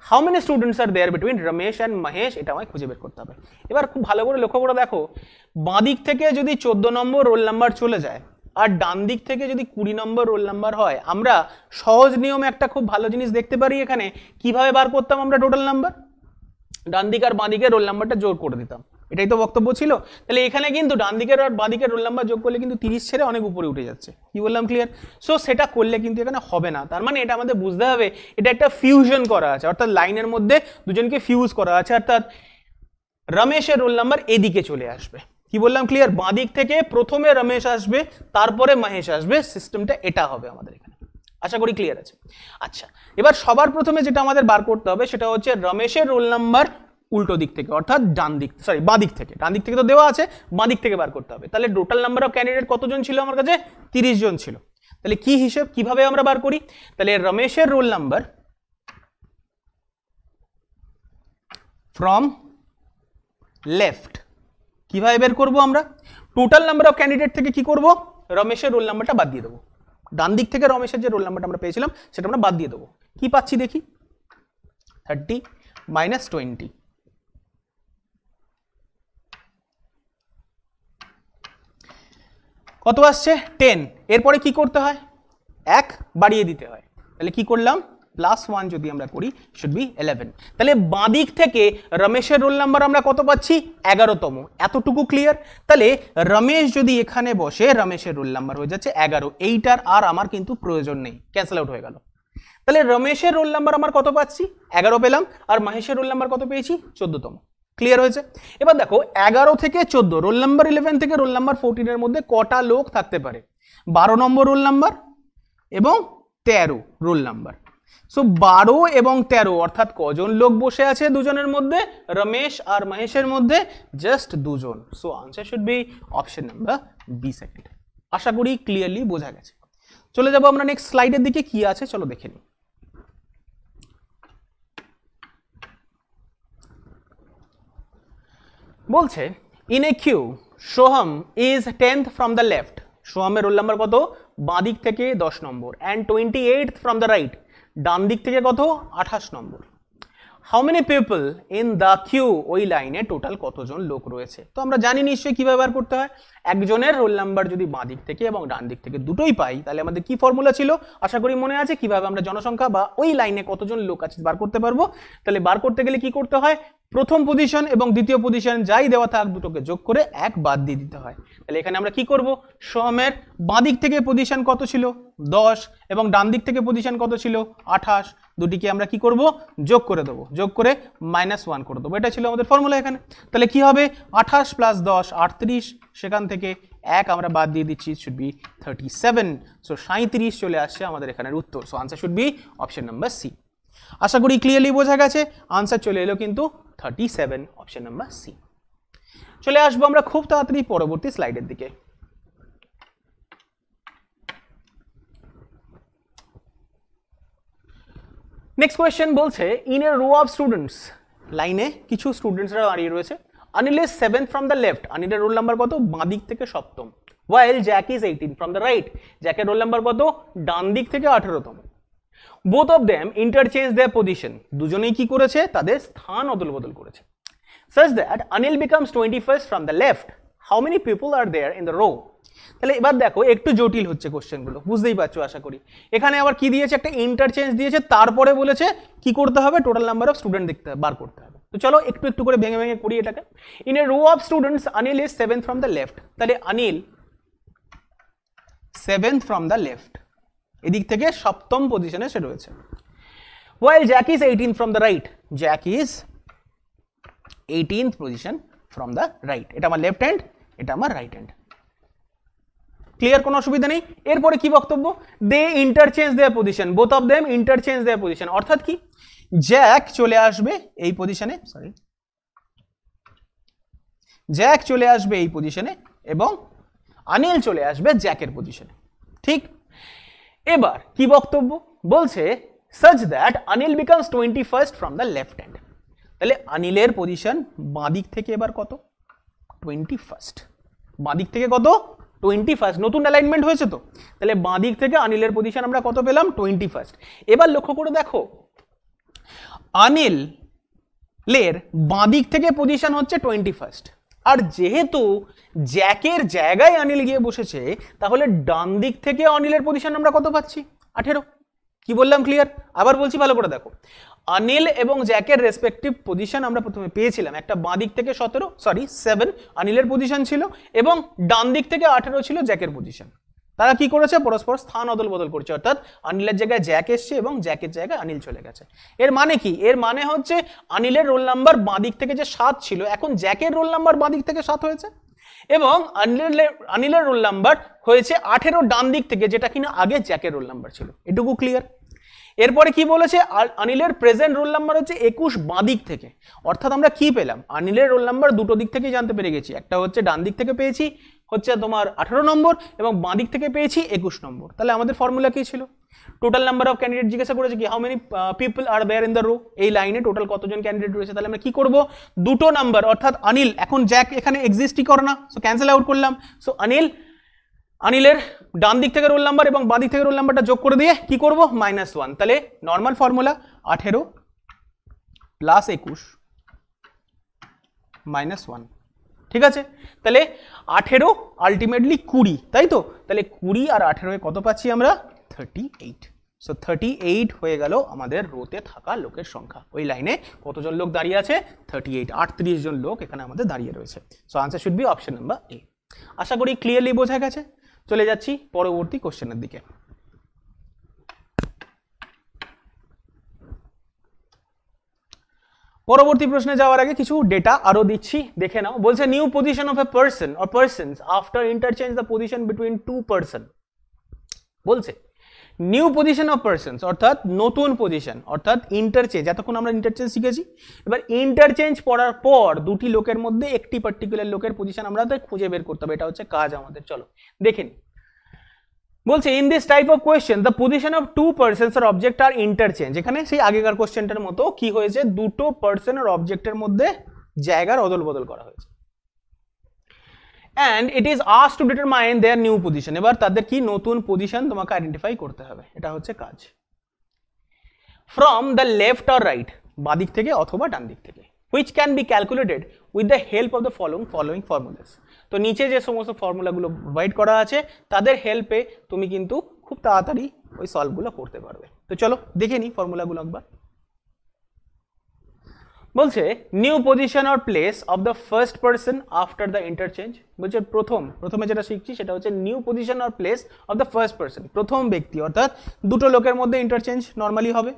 how many students are there between Ramesh and Mahesh, এটা আমায় খুঁজে বের করতে হবে। এবার খুব ভালো করে লক্ষ্য করে দেখো, বাঁ দিক থেকে যদি 14 নম্বর রোল নাম্বার চলে যায় আর ডান দিক থেকে যদি 20 নম্বর রোল নাম্বার হয়, আমরা সহজ নিয়মে একটা খুব ভালো জিনিস দেখতে পারি এখানে, কিভাবে বার করতাম আমরা টোটাল নাম্বার, ডান দিক আর বাঁ দিকের রোল নাম্বারটা যোগ করে দিতাম, এটাই তো বক্তব্য ছিল। তাহলে এখানে কিন্তু ডান দিকের আর বাঁ দিকের রোল নাম্বার যোগ করলে কিন্তু 30 ছেড়ে অনেক উপরে উঠে যাচ্ছে, কি বললাম ক্লিয়ার। সো সেটা করলে কিন্তু এখানে হবে না, তার মানে এটা আমাদের বুঝতে হবে এটা একটা ফিউশন করা আছে, অর্থাৎ লাইনের মধ্যে দুজনকে ফিউজ করা আছে, অর্থাৎ রমেশের রোল নাম্বার এদিকে চলে আসবে, কি বললাম ক্লিয়ার, বাঁ দিক থেকে প্রথমে রমেশ আসবে তারপরে মহেশ আসবে, সিস্টেমটা এটা হবে আমাদের এখানে। আশা করি ক্লিয়ার আছে। আচ্ছা, এবার সবার প্রথমে যেটা আমাদের বার করতে হবে সেটা হচ্ছে রমেশের রোল নাম্বার উল্টো দিক থেকে, অর্থাৎ ডান দিক, সরি বাঁ দিক থেকে, ডান দিক থেকে তো দেওয়া আছে, বাঁ দিক থেকে বার করতে হবে। তাহলে টোটাল নাম্বার অফ ক্যান্ডিডেট কতজন ছিল আমার কাছে, 30 জন ছিল। তাহলে কি হিসেব, কিভাবে আমরা বার করি, তাহলে রমেশের রোল নাম্বার ফ্রম লেফট কিভাবে বের করব আমরা, টোটাল নাম্বার অফ ক্যান্ডিডেট থেকে কি করব, রমেশের রোল নাম্বারটা বাদ দিয়ে দেবো, ডান দিক থেকে রমেশের যে রোল নাম্বারটা আমরা পেয়েছিলাম সেটা আমরা বাদ দিয়ে দেবো, কি পাচ্ছি দেখি 30 minus 20, কত আসছে 10। এরপরে কি করতে হয়, এক বাড়িয়ে দিতে হয়। তাহলে কি করলাম, +1 যদি আমরা করি শুড বি 11। তাহলে বাঁ দিক থেকে রমেশের রোল নাম্বার আমরা কত পাচ্ছি, 11তম। এতটুকু ক্লিয়ার। তাহলে রমেশ যদি এখানে বসে, রমেশের রোল নাম্বার হয়ে যাচ্ছে 11। এইটার আর আমার কিন্তু প্রয়োজন নেই, ক্যান্সেল আউট হয়ে গেল। তাহলে রমেশের রোল নাম্বার আমার কত পাচ্ছি, 11 পেলাম, আর মহেশের রোল নাম্বার কত পেয়েছি, 14তম। ক্লিয়ার হয়েছে। এবার দেখো 11 থেকে 14, রোল নাম্বার 11 থেকে রোল নাম্বার 14 এর মধ্যে কটা লোক থাকতে পারে, 12 নম্বর রোল নাম্বার এবং 13 রোল নাম্বার। সো 12 এবং 13 অর্থাৎ কজন লোক বসে আছে দুজনের মধ্যে, রমেশ আর মহেশের মধ্যে জাস্ট দুজন। So answer should be option number B second. আশা করি ক্লিয়ারলি বোঝা গেছে। চলে যাব আমরা নেক্সট স্লাইডের দিকে, কি আছে চলো দেখে নিই। বলছে in a queue Soham is 10th from the left. সোহমের রোল নাম্বার কত, বাঁ দিক থেকে 10 নম্বর, and 28th from the right, ডান দিক থেকে কত, 28 নম্বর। How many people in the queue, ওই লাইনে টোটাল কতজন লোক রয়েছে। তো আমরা জানি নিশ্চয়ই কিভাবে ব্যবহার করতে হয়। একজনের রোল নাম্বার যদি বাঁ দিক থেকে এবং ডান দিক থেকে দুটোই পাই, তাহলে আমাদের কি ফর্মুলা ছিল, আশা করি মনে আছে, কিভাবে আমরা জনসংখ্যা বা ওই লাইনে কতজন লোক আছে বার করতে পারবো। তাহলে বার করতে গেলে কি করতে হয়, প্রথম পজিশন এবং দ্বিতীয় পজিশন যাই দেওয়া থাক দুটোকে যোগ করে 1 বাদ দিয়ে দিতে হয়। তাহলে এখানে আমরা কি করব, সোহমের বাঁ দিক থেকে পজিশন কত ছিল, 10, এবং ডান দিক থেকে পজিশন কত ছিল, 28। দুটিকে আমরা কি করব, যোগ করে দেবো, যোগ করে -1 করে দেবো। এটা ছিল আমাদের ফর্মুলা এখানে। তাহলে কি হবে, 28 + 10 38, সেখান থেকে 1 আমরা বাদ দিয়ে দিচ্ছি, শুড বি 37। সো 37 চলে আসছে আমাদের এখানের উত্তর। So answer should be option number C. আশা করি ক্লিয়ারলি বোঝা গেছে। আনসার চলে এলো কিন্তু 37, অপশন নাম্বার সি। চলে আসবো আমরা খুব তাড়াতাড়ি পরবর্তী স্লাইডের দিকে। নেক্সট কোয়েশ্চেন বলছে in a row of students, লাইনে কিছু স্টুডেন্টসরা দাঁড়িয়ে রয়েছে। Anil is 7th from the left, অনিলের রোল নাম্বার কত, বাঁ দিক থেকে 7ম। While Jack is 18 from the right, জ্যাকের রোল নাম্বার কত, ডান দিক থেকে 18তম। Both of them interchange their position, দুজনেই কি করেছে, তাদের স্থান অদল বদল করেছে। such that Anil becomes 21st from the left, how many people are there in the row? তাহলে এবার দেখো একটু জটিল হচ্ছে কোশ্চেনগুলো, বুঝতেই পারছো আশা করি। এখানে আবার কি দিয়েছে, একটা ইন্টারচেঞ্জ দিয়েছে, তারপরে বলেছে কি করতে হবে, টোটাল নাম্বার অফ স্টুডেন্ট দেখতে বার করতে হবে। তো চলো একটু একটু করে ভেঙে ভেঙে করি এটাকে। In a row of students Anil is 7th from the left, তাহলে Anil 7th from the left, এদিক থেকে 7ম পজিশনে সে রয়েছে। while Jack is 18 from the right, Jack is 18th position from the right, এটা আমার লেফট হ্যান্ড, এটা আমার রাইট হ্যান্ড। ক্লিয়ার, কোনো অসুবিধা নেই। এরপরে কি বক্তব্য, they interchange their position, both of them interchange their position, অর্থাৎ কি, জ্যাক চলে আসবে এই পজিশনে, সরি, জ্যাক চলে আসবে এই পজিশনে এবং অনিল চলে আসবে জ্যাকের পজিশনে। ঠিক, এবার কি বক্তব্য বলছে, such that Anil becomes 21st from the left hand, তাহলে অনিলের পজিশন বাঁ দিক থেকে এবার কত, 21st, বাঁ দিক থেকে কত, 21st, নতুন অ্যালাইনমেন্ট হয়েছে তো, তাহলে বাঁ দিক থেকে অনিলের পজিশন আমরা কত পেলাম, 21st। এবার লক্ষ্য করে দেখো, অনিলের বাঁ দিক থেকে পজিশন হচ্ছে 21st, আর যেহেতু জ্যাকের জায়গায় অনিল গিয়ে বসেছে, তাহলে ডান দিক থেকে অনিলের পজিশন আমরা কত পাচ্ছি, 18। কি বললাম, ক্লিয়ার? আবার বলছি ভালো করে দেখো, অনিল এবং জ্যাকের রেসপেক্টিভ পজিশন আমরা প্রথমে পেয়েছিলাম, একটা বাঁ দিক থেকে 7 অনিলের পজিশন ছিল এবং ডান দিক থেকে 18 ছিল জ্যাকের পজিশন। তারা কি করেছে, পরস্পর স্থান অদল বদল করছে, অর্থাৎ অনিলের জায়গায় জ্যাক এসছে এবং জ্যাকের জায়গায় অনিল চলে গেছে। এর মানে কি, এর মানে হচ্ছে অনিলের রোল নাম্বার বাঁ দিক থেকে যে 7 ছিল, এখন জ্যাকের রোল নাম্বার বাঁ দিক থেকে 7 হয়েছে, এবং অনিলের রোল নাম্বার হয়েছে 18 ডান দিক থেকে, যেটা কিনা আগে জ্যাকের রোল নাম্বার ছিল। এটুকু ক্লিয়ার? এরপরে কি বলেছে, অনিলের প্রেজেন্ট রোল নাম্বার হচ্ছে 21 বাঁ দিক থেকে, অর্থাৎ আমরা কি পেলাম, অনিলের রোল নাম্বার দুটো দিক থেকেই জানতে পেরে গেছি, একটা হচ্ছে ডান দিক থেকে পেয়েছি হচ্ছে তোমার 18 নম্বর এবং বাঁ দিক থেকে পেয়েছি 21 নম্বর। তাহলে আমাদের ফর্মুলা কি ছিল, টোটাল নাম্বার অফ ক্যান্ডিডেট জিজ্ঞাসা করেছে কি, how many people are there in the row, এই লাইনে টোটাল কতজন ক্যান্ডিডেট রয়েছে। তাহলে আমরা কি করব, দুটো নাম্বার, অর্থাৎ অনিল, এখন জ্যাক এখানে এক্সিস্টই করে না, সো ক্যান্সেল আউট করলাম। সো অনিলের ডান দিক থেকে রোল নাম্বার এবং বাঁ দিক থেকে রোল নাম্বারটা যোগ করে দিয়ে কি করব, -1। তাহলে নর্মাল ফর্মুলা 18 + 21 -1, ঠিক আছে। তাহলে 18 আলটিমেটলি 20, তাই তো, তাহলে 20 আর 18 কত পাচ্ছি আমরা, 38। সো 38 হয়ে গেল আমাদের রোতে থাকা লোকের সংখ্যা। ওই লাইনে কতজন লোক দাঁড়িয়ে আছে? 38, 38 জন লোক এখানে আমাদের দাঁড়িয়ে রয়েছে। So answer should be option number A. আশা করি ক্লিয়ারলি বোঝা গেছে। চলে যাচ্ছি পরবর্তী কোশ্চেনের দিকে। পরবর্তী প্রশ্নে যাওয়ার আগে কিছু ডেটা আরো দিচ্ছি, দেখে নাও। বলছে new position of a person or persons after interchange the position between two person. বলছে নিউ পজিশন অফ পারসনস অর্থাৎ নতুন পজিশন, অর্থাৎ ইন্টারচেঞ্জ। এতক্ষণ আমরা ইন্টারচেঞ্জ শিখেছি, এবার ইন্টারচেঞ্জ পড়ার পর দুটি লোকের মধ্যে একটি পার্টিকুলার লোকের পজিশন আমরা খুঁজে বের করতে হবে। এটা হচ্ছে কাজ আমাদের। চলো দেখে নিই। বলছে in this type of question the position of two persons are object are interchange. এখানে সেই আগেকার কোয়েশ্চেনটার মতো কি হয়েছে, দুটো পারসন আর অবজেক্টের মধ্যে জায়গার অদল বদল করা হয়েছে। and it is asked to determine their new position। এবার তাদের কি নতুন পজিশন তোমাকে আইডেন্টিফাই করতে হবে, এটা হচ্ছে কাজ। from the left or right, বাঁ দিক থেকে অথবা ডান দিক থেকে, which can be calculated with the help of the following formulas। তো নিচে যে সমস্ত ফর্মুলাগুলো প্রোভাইড করা আছে তাদের হেল্পে তুমি কিন্তু খুব তাড়াতাড়ি ওই সলভগুলো করতে পারবে। তো চলো দেখে নিই ফর্মুলাগুলো একবার। বলছে new position or place of the first person after the interchange. বলছে প্রথমে যেটা শিখছি সেটা হচ্ছে new position or place of the first person, প্রথম ব্যক্তি, অর্থাৎ দুটো লোকের মধ্যে ইন্টারচেঞ্জ নর্মালি হবে।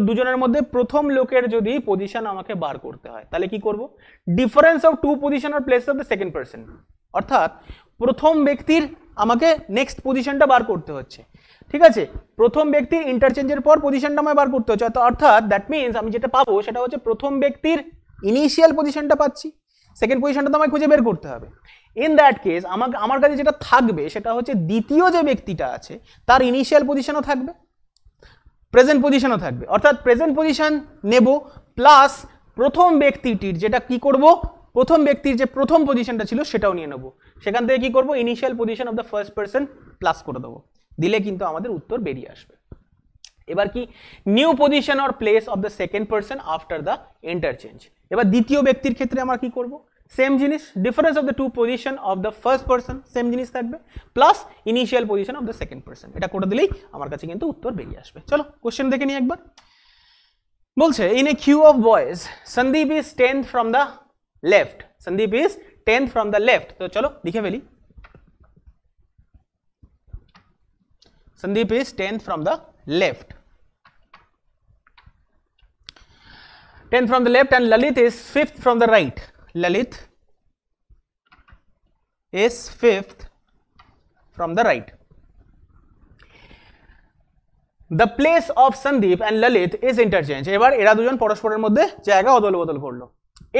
দুজনের মধ্যে প্রথম লোকের যদি পজিশন আমাকে বার করতে হয় তাহলে কি করব, difference of two position or place of the second person, অর্থাৎ প্রথম ব্যক্তির আমাকে নেক্সট পজিশনটা বার করতে হচ্ছে। ঠিক আছে, প্রথম ব্যক্তির ইন্টারচেঞ্জের পর পজিশনটা আমায় বার করতে হচ্ছে, অর্থাৎ দ্যাট মিনস আমি যেটা পাবো সেটা হচ্ছে প্রথম ব্যক্তির ইনিশিয়াল পজিশনটা পাচ্ছি, সেকেন্ড পজিশনটা তো আমায় খুঁজে বের করতে হবে। ইন দ্যাট কেস আমার কাছে যেটা থাকবে সেটা হচ্ছে দ্বিতীয় যে ব্যক্তিটা আছে তার ইনিশিয়াল পজিশনও থাকবে, প্রেজেন্ট পজিশনও থাকবে, অর্থাৎ প্রেজেন্ট পজিশন নেব প্লাস প্রথম ব্যক্তিটির যেটা কি করব, প্রথম ব্যক্তির যে প্রথম পজিশনটা ছিল সেটাও নিয়ে নেব। সেখান থেকে কি করব, initial position of the first person plus করে দেবো, দিলে কিন্তু আমাদের উত্তর বেরিয়ে আসবে। এবার কি new position or place of the second person after the interchange. এবার দ্বিতীয় ব্যক্তির ক্ষেত্রে আমরা কি করব, সেম জিনিস, difference of the two position of the first person same জিনিস থাকবে, plus initial position of the second person. এটা করে দিলেই আমার কাছে কিন্তু উত্তর বেরিয়ে আসবে। চলো কোশ্চেন দেখে নিই একবার। বলছে in a queue of boys Sandeep is 10th from the left. Sandeep is 10th from the left. তো চলো লিখে ফেলি। Sandeep is 10th from the left. 10th from the left and Lalit is 5th from the right. Lalit is 5th from the right. The place of Sandeep and Lalit is interchange. এবার এরা দুজন পরস্পরের মধ্যে জায়গা অদল বদল করলো।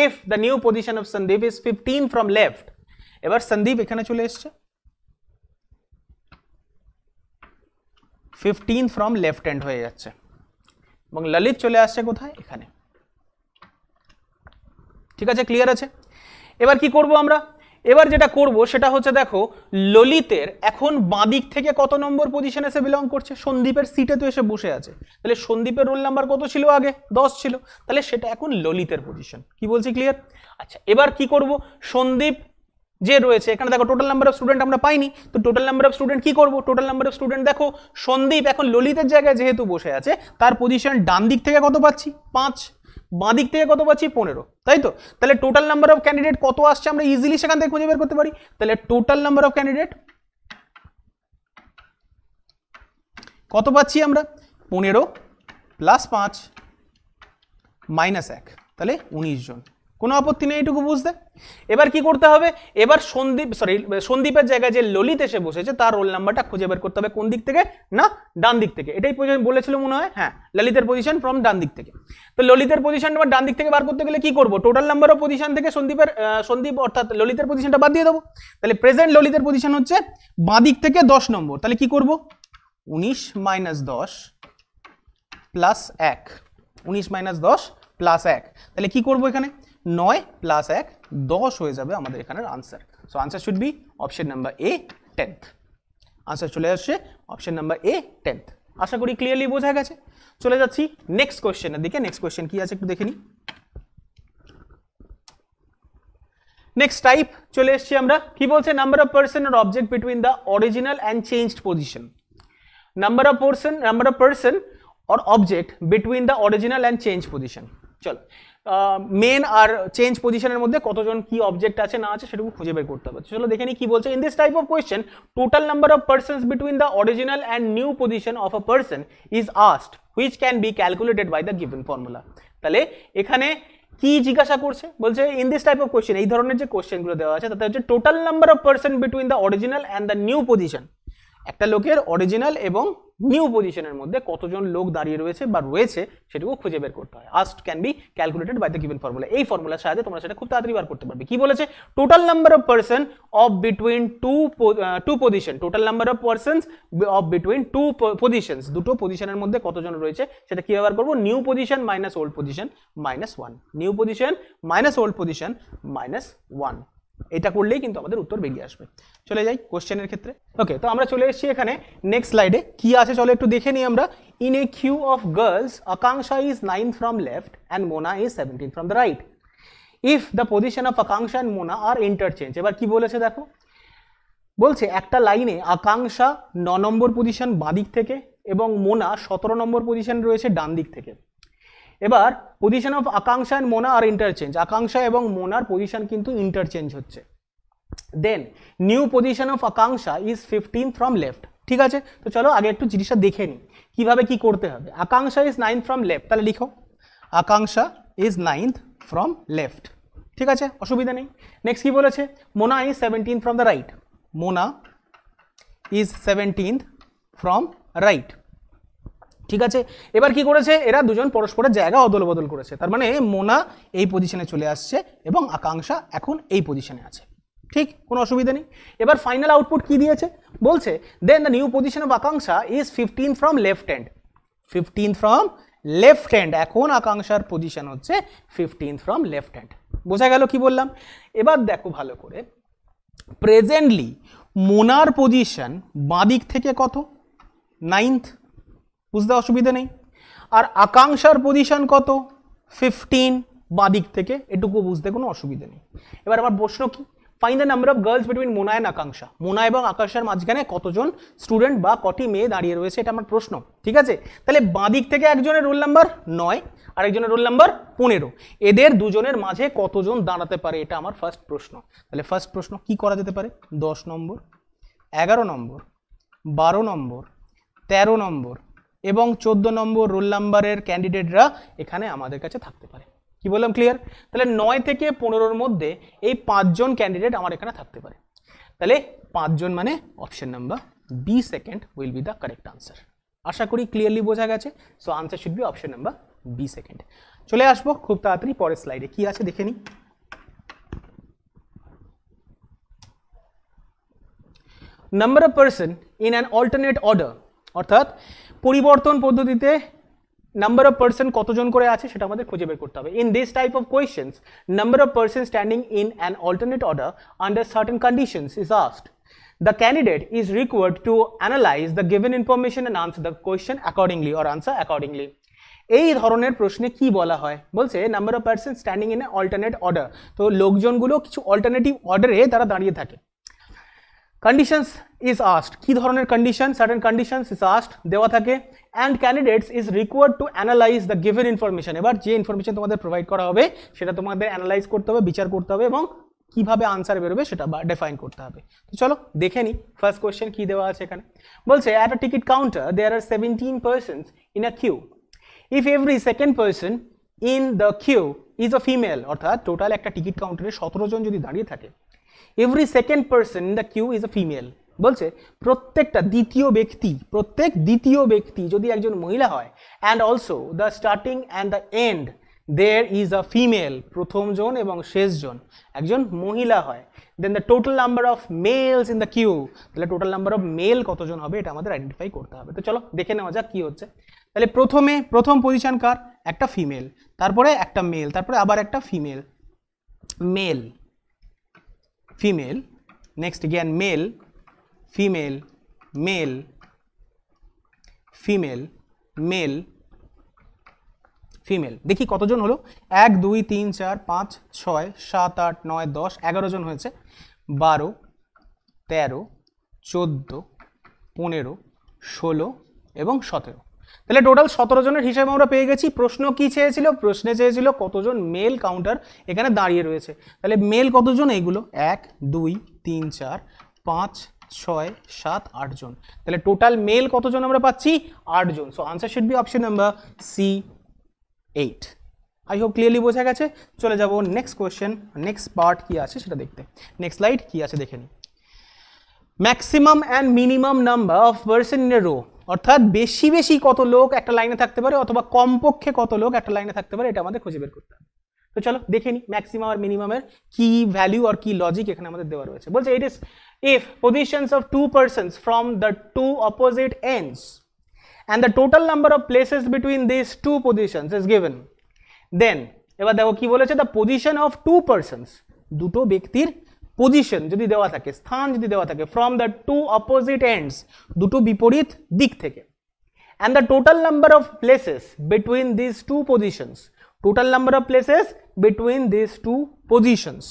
If the new position of Sandeep is 15 from left, এবার সন্দীপ এখানে চলে এসছে 15 ফ্রম লেফট হ্যান্ড হয়ে যাচ্ছে এবং ললিত চলে আসছে কোথায়, এখানে। ঠিক আছে, ক্লিয়ার আছে। এবার কি করব আমরা, এবার যেটা করব সেটা হচ্ছে দেখো ললিতের এখন বাঁ দিক থেকে কত নম্বর পজিশনে এসে বিলং করছে, সন্দীপের সিটে তো এসে বসে আছে, তাহলে সন্দীপের রোল নাম্বার কত ছিল আগে, 10 ছিল, তাহলে সেটা এখন ললিতের পজিশন। কি বলছি, ক্লিয়ার? আচ্ছা, এবার কি করব, সন্দীপ যে রয়েছে এখানে দেখো টোটাল নাম্বার অফ স্টুডেন্ট আমরা পাইনি, তো টোটাল নাম্বার অফ স্টুডেন্ট কি করব, টোটাল নাম্বার অফ স্টুডেন্ট দেখো সন্দীপ এখন ললিতের জায়গায় যেহেতু বসে আছে তার পজিশন ডান দিক থেকে কত পাচ্ছি, 5, বাঁ দিক থেকে কত পাচ্ছি, 15, তাই তো? তাহলে টোটাল নাম্বার অফ ক্যান্ডিডেট কত আসছে আমরা ইজিলি সেখান থেকে খুঁজে বের করতে পারি। তাহলে টোটাল নাম্বার অফ ক্যান্ডিডেট কত পাচ্ছি আমরা, 15 প্লাস 5 মাইনাস 1, তাহলে 19 জন। কোনো আপত্তি নেই এটুকু বুঝতে। এবার কি করতে হবে, এবার সন্দীপের জায়গায় যে ললিত এসে বসেছে তার রোল নাম্বারটা খুঁজে বের করতে হবে কোন দিক থেকে, না ডান দিক থেকে। এটাই বলেছিল মনে হয়, হ্যাঁ, ললিতের পজিশন ফ্রম ডান দিক থেকে। তো ললিতের পজিশনটা ডান দিক থেকে বার করতে গেলে কি করব, টোটাল নাম্বার অফ পজিশন থেকে সন্দীপ অর্থাৎ ললিতের পজিশনটা বাদ দিয়ে দেবো। তাহলে প্রেজেন্ট ললিতের পজিশন হচ্ছে বাঁ দিক থেকে 10 নম্বর, তাহলে কি করব, 19 মাইনাস 10 প্লাস 1, 19 মাইনাস 10 প্লাস 1, তাহলে কি করব এখানে 9 প্লাস 1 10 হয়ে যাবে আমাদের এখানের answer. So answer should be option number A 10th। Answer চলে আসছে অপশন নাম্বার এ 10th। আশা করি ক্লিয়ারলি বোঝা গেছে। চলে যাচ্ছি নেক্সট কোশ্চেনের দিকে। নেক্সট কোশ্চেন কি আছে একটু দেখে নিই। নেক্সট টাইপ চলে এসেছি আমরা, কি বলছে, number of person or object between the original and changed position. number of person or object between the original and change position. চলো মেন আর চেঞ্জ পজিশনের মধ্যে কতজন কি অবজেক্ট আছে না আছে সেটুকু খুঁজে বের করতে হবে। চলো দেখে নিই কি বলছে। In this type of question total number of persons between the original and new position of a person is asked which can be calculated by the given formula. তাহলে এখানে কি জিজ্ঞাসা করছে, বলছে in this type of question, এই ধরনের যে কোয়েশ্চেনগুলো দেওয়া আছে তাতে হচ্ছে total number of person between the original and the new position, একটা লোকের অরিজিনাল এবং নিউ পজিশনের মধ্যে কতজন লোক দাঁড়িয়ে রয়েছে বা রয়েছে সেটুকু খুঁজে বের করতে হয়। Asked can be calculated by the given formula. এই ফর্মুলার সাহায্যে তোমরা সেটা খুব তাড়াতাড়ি বার করতে পারবে। কি বলেছে, total number of person of between two position, total number of persons of between two positions, দুটো পজিশনের মধ্যে কতজন রয়েছে সেটা কি ব্যবহার করবো, new position minus old position minus 1, new position minus old position minus 1, এটা করলেই কিন্তু আমাদের উত্তর বেরিয়ে আসবে। চলে যাই কোশ্চেনের ক্ষেত্রে। ওকে, তো আমরা চলে এসেছি এখানে নেক্সট স্লাইডে। কি আছে চলো একটু দেখে নিই আমরা। In a queue of girls Akanksha is 9 from left and Mona is 17 from the right if the position of Akanksha and Mona are interchange. এবার কি বলেছে দেখো, বলছে একটা লাইনে আকাঙ্ক্ষা 9 নম্বর পজিশন বাঁ দিক থেকে এবং মোনা 17 নম্বর পজিশন রয়েছে ডান দিক থেকে। এবার পজিশন অফ আকাঙ্ক্ষা এন্ড মোনা আর ইন্টারচেঞ্জ, আকাঙ্ক্ষা এবং মোনার পজিশন কিন্তু ইন্টারচেঞ্জ হচ্ছে। দেন নিউ পজিশন অফ আকাঙ্ক্ষা ইজ 15 ফ্রম লেফট। ঠিক আছে, তো চলো আগে একটু জিনিসটা দেখে নিই কিভাবে কি করতে হবে। আকাঙ্ক্ষা ইজ 9 ফ্রম লেফট, তাহলে লিখো আকাঙ্ক্ষা ইজ 9th ফ্রম লেফট। ঠিক আছে, অসুবিধা নেই। নেক্সট কি বলেছে, Mona is 17 from the right, Mona is 17th from right. ঠিক আছে, এবার কি করেছে, এরা দুজন পরস্পরের জায়গা অদল বদল করেছে। তার মানে মোনা এই পজিশনে চলে আসছে এবং আকাঙ্ক্ষা এখন এই পজিশনে আছে। ঠিক, কোনো অসুবিধা নেই। এবার ফাইনাল আউটপুট কি দিয়েছে, বলছে দেন দ্য নিউ পজিশন অফ আকাঙ্ক্ষা is 15 from left hand, 15 from left hand. এখন আকাঙ্ক্ষার পজিশন হচ্ছে 15 ফ্রম লেফট হ্যান্ড। বোঝা গেল কি বললাম। এবার দেখো ভালো করে, প্রেজেন্টলি মোনার পজিশন বাঁ দিক থেকে কত, 9th, বুঝতে অসুবিধা নেই। আর আকাঙ্ক্ষার পজিশন কত, 15 বাঁ দিক থেকে, এটুকু বুঝতে কোনো অসুবিধা নেই। এবার আমার প্রশ্ন কি, find the number of girls between Mona and Akanksha, Mona এবং আকাঙ্ক্ষার মাঝখানে কতজন স্টুডেন্ট বা কটি মেয়ে দাঁড়িয়ে রয়েছে, এটা আমার প্রশ্ন। ঠিক আছে, তাহলে বাঁ দিক থেকে একজনের রোল নাম্বার 9 আর একজনের রোল নাম্বার 15, এদের দুজনের মাঝে কতজন দাঁড়াতে পারে, এটা আমার ফার্স্ট প্রশ্ন। তাহলে ফার্স্ট প্রশ্ন কি করা যেতে পারে, 10 নম্বর, 11 নম্বর, 12 নম্বর, 13 নম্বর এবং 14 নম্বর রোল নাম্বারের ক্যান্ডিডেটরা এখানে আমাদের কাছে থাকতে পারে। কি বললাম, ক্লিয়ার? তাহলে 9 থেকে 15-র মধ্যে এই 5 জন ক্যান্ডিডেট আমার এখানে থাকতে পারে। তাহলে 5 জন মানে option number B second will be the correct answer. আশা করি ক্লিয়ারলি বোঝা গেছে। So answer should be option number B second. চলে আসবো খুব তাড়াতাড়ি পরের স্লাইডে। কি আছে দেখে নিই। Number of person in an alternate order, অর্থাৎ পরিবর্তন পদ্ধতিতে নাম্বার অফ পার্সন কতজন করে আছে সেটা আমাদের খুঁজে বের করতে হবে। In this type of questions number of person standing in an alternate order under certain conditions is asked. The candidate is required to analyze the given information and answer the question accordingly or answer accordingly. এই ধরনের প্রশ্নে কি বলা হয়, বলছে number of person standing in alternate order, তো লোকজনগুলো কিছু অল্টারনেটিভ অর্ডারে তারা দাঁড়িয়ে থাকে। কন্ডিশনস ইজ আস্কড, কি ধরনের condition, certain conditions is asked দেওয়া থাকে। And candidates is required to analyse the given information, এবার যে ইনফরমেশন তোমাদের প্রোভাইড করা হবে সেটা তোমাদের অ্যানালাইজ করতে হবে, বিচার করতে হবে এবং কিভাবে আনসার বেরোবে সেটা ডিফাইন করতে হবে। তো চলো দেখে নিই ফার্স্ট কোয়েশ্চেন কি দেওয়া আছে এখানে। বলছে at a ticket counter there are 17 persons in a queue, if every second person in the queue is a female, অর্থাৎ টোটাল একটা টিকিট কাউন্টারে 17 জন যদি দাঁড়িয়ে থাকে, every second person in the queue is a female, বলছে প্রত্যেক দ্বিতীয় ব্যক্তি যদি একজন মহিলা হয়, and also the starting and the end there is a female, প্রথম জন এবং শেষ জন একজন মহিলা হয়, then the total number of males in the queue, তাহলে টোটাল নাম্বার অফ মেল কতজন হবে এটা আমাদের আইডেন্টিফাই করতে হবে। তো চলো দেখে নেওয়া যাক কি হচ্ছে। তাহলে প্রথম পজিশন কার, একটা ফিমেল, তারপরে একটা মেল, তারপরে আবার একটা female, male female, next again male female male female male female. দেখি কতজন হলো, 1 2 3 4 5 6 7 8 9 10 11 জন হয়েছে, 12 13 14 15 16 এবং 17। তাহলে টোটাল 17 জনের হিসাব আমরা পেয়ে গেছি। প্রশ্ন কি চেয়েছিল? প্রশ্নে চেয়েছিল কতজন মেল কাউন্টার এখানে দাঁড়িয়ে রয়েছে। তাহলে মেল কতজন? এইগুলো 1 2 3 4 5 6 7 8 জন। তাহলে টোটাল মেল কতজন আমরা পাচ্ছি? 8 জন। So answer should be option number C 8। I hope clearly বোঝা গেছে। চলে যাব নেক্সট কোয়েশ্চেন, নেক্সট পার্ট কি আছে সেটা দেখতে। নেক্সট স্লাইড কি আছে দেখে নিই। Maximum and minimum number of person in a row, অর্থাৎ বেশি বেশি কত লোক একটা লাইনে থাকতে পারে অথবা কমপক্ষে কত লোক একটা লাইনে থাকতে পারে, এটা আমাদের খুঁজে বের করতে হবে। তো চলো দেখে নিই ম্যাক্সিমাম আর মিনিমামের কি ভ্যালু আর কি লজিক এখানে আমাদের দেওয়া রয়েছে। বলছে it is if positions of two persons from the two opposite ends and the total number of places between these two positions is given, then এবার দেখো কি বলেছে, the position of two persons, দুটো ব্যক্তির পজিশন যদি দেওয়া থাকে, স্থান যদি দেওয়া থাকে, from the two opposite ends, দুটো বিপরীত দিক থেকে, and the total number of places between these two positions, total number of places between these two positions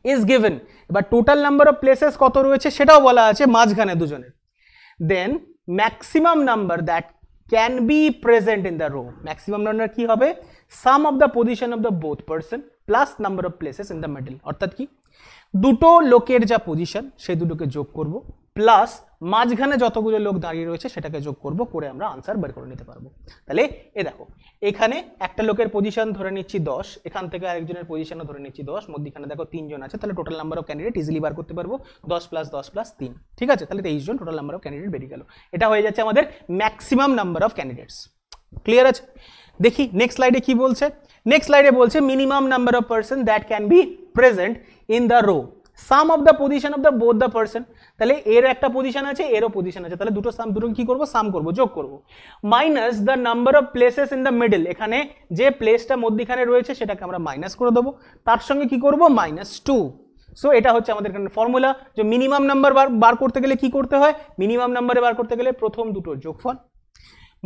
is given, এবার total number of places কত রয়েছে সেটাও বলা আছে মাঝখানে দুজনের, then maximum number that can be present in the row, maximum number কি হবে? sum of the position of the both person plus number of places in the middle, অর্থাৎ কি দুটো লোকের যা পজিশন সেই দুটোকে যোগ করব প্লাস মাঝখানে যতগুলো লোক দাঁড়িয়ে রয়েছে সেটাকে যোগ করব, করে আমরা আনসার বের করে নিতে পারবো। তাহলে এ দেখো এখানে একটা লোকের পজিশন ধরে নিচ্ছি 10, এখান থেকে আরেকজনের পজিশনও ধরে নিচ্ছি 10, মধ্যখানে দেখো 3 জন আছে, তাহলে total number of candidate easily বার করতে পারবো 10 + 10 + 3, ঠিক আছে? তাহলে 23 জন টোটাল নাম্বার অফ ক্যান্ডিডেট বেরিয়ে গেল। এটা হয়ে যাচ্ছে আমাদের maximum number of candidates. Clear আছে? দেখি নেক্সট স্লাইডে কি বলছে। নেক্সট স্লাইডে বলছে minimum number of person that can be present in the row, sum of the position of the both the person, তাহলে এর একটা পজিশন আছে এরও পজিশন আছে, তাহলে দুটো সাম, দুটো কি করব? সাম করব, যোগ করব, minus the number of places in the middle, এখানে যে প্লেসটা মধ্যখানে রয়েছে সেটাকে আমরা মাইনাস করে দেবো, তার সঙ্গে কি করব? -2। সো এটা হচ্ছে আমাদের এখানে ফর্মুলা, যে মিনিমাম নাম্বার বার করতে গেলে কি করতে হয়? মিনিমাম নাম্বারে বার করতে গেলে প্রথম দুটোর যোগফল,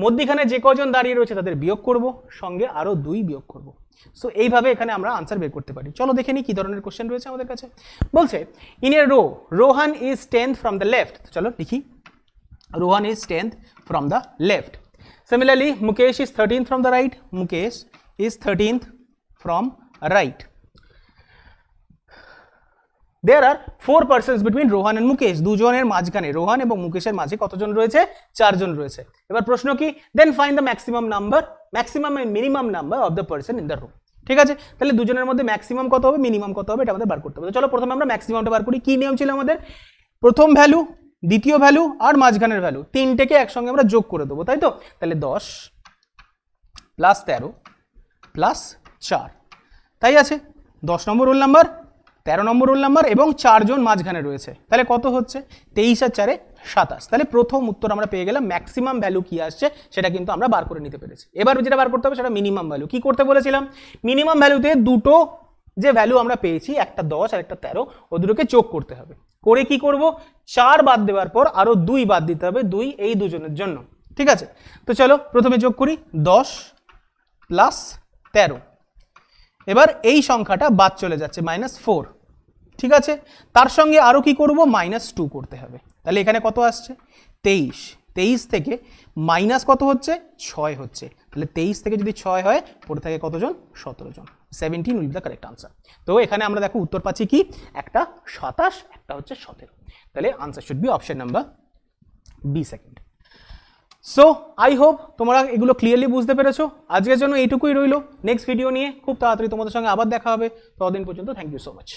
মধ্যখানে যে কজন দাঁড়িয়ে রয়েছে তাদের বিয়োগ করব, সঙ্গে আরো 2 বিয়োগ করব। সো এইভাবে এখানে আমরা আনসার বের করতে পারি। চলো দেখে নিই কি ধরনের কোশ্চেন রয়েছে আমাদের কাছে। বলছে in a row Rohan is 10th from the left, চলো লিখি Rohan is 10th from the left. Similarly Mukesh is 13th from the right, Mukesh is 13th from right. There are 4 persons between Rohan and Mukesh, দুজনের মাঝখানে রোহান এবং মুকেশের মাঝে কতজন রয়েছে? 4 জন রয়েছে। এবার প্রশ্ন কি? Then find the maximum number, maximum and minimum number of the person in the row. ঠিক আছে, তাহলে দুজনের মধ্যে ম্যাক্সিমাম কত হবে, মিনিমাম কত হবে, এটা আমাদের বার করতে হবে। চলো প্রথমে আমরা ম্যাক্সিমামটা বার করি। কি নিয়ম ছিল আমাদের? প্রথম ভ্যালু, দ্বিতীয় ভ্যালু আর মাঝখানের ভ্যালু, তিনটেকে একসঙ্গে আমরা যোগ করে দেবো, তাই তো? তাহলে 10 + 13 + 4, তাই আছে 10 নম্বর রোল নাম্বার, 13 নম্বর রোল নাম্বার এবং 4 জন মাঝখানে রয়েছে, তাহলে কত হচ্ছে? 23 আর 4 27। তাহলে প্রথম উত্তর আমরা পেয়ে গেলাম। ম্যাক্সিমাম ভ্যালু কি আসছে সেটা কিন্তু আমরা বার করে নিতে পেরেছি। এবার যেটা বার করতে হবে সেটা মিনিমাম ভ্যালু। কি করতে বলেছিলাম? মিনিমাম ভ্যালুতে দুটো যে ভ্যালু আমরা পেয়েছি, একটা 10 আর একটা 13, ও দুটোকে যোগ করতে হবে। করে কি করব? 4 বাদ দেওয়ার পর আরো 2 বাদ দিতে হবে, 2 এই দুজনের জন্য, ঠিক আছে? তো চলো প্রথমে যোগ করি 10 + 13, এবার এই সংখ্যাটা বাদ চলে যাচ্ছে -4, ঠিক আছে? তার সঙ্গে আরো কি করব? -2 করতে হবে। তাহলে এখানে কত আসছে? 23। 23 থেকে মাইনাস কত হচ্ছে? 6 হচ্ছে। তাহলে 23 থেকে যদি 6 হয়, পড়ে থাকে কতজন? 17 জন। 17 will be the correct answer. তো এখানে আমরা দেখো উত্তর পাচ্ছি কি? একটা 27, একটা হচ্ছে 17। তাহলে answer should be option number B second. So I hope তোমরা এগুলো ক্লিয়ারলি বুঝতে পেরেছো। আজকের জন্য এইটুকুই রইলো। নেক্সট ভিডিও নিয়ে খুব তাড়াতাড়ি তোমাদের সঙ্গে আবার দেখা হবে। ততদিন পর্যন্ত থ্যাংক ইউ সো মাচ।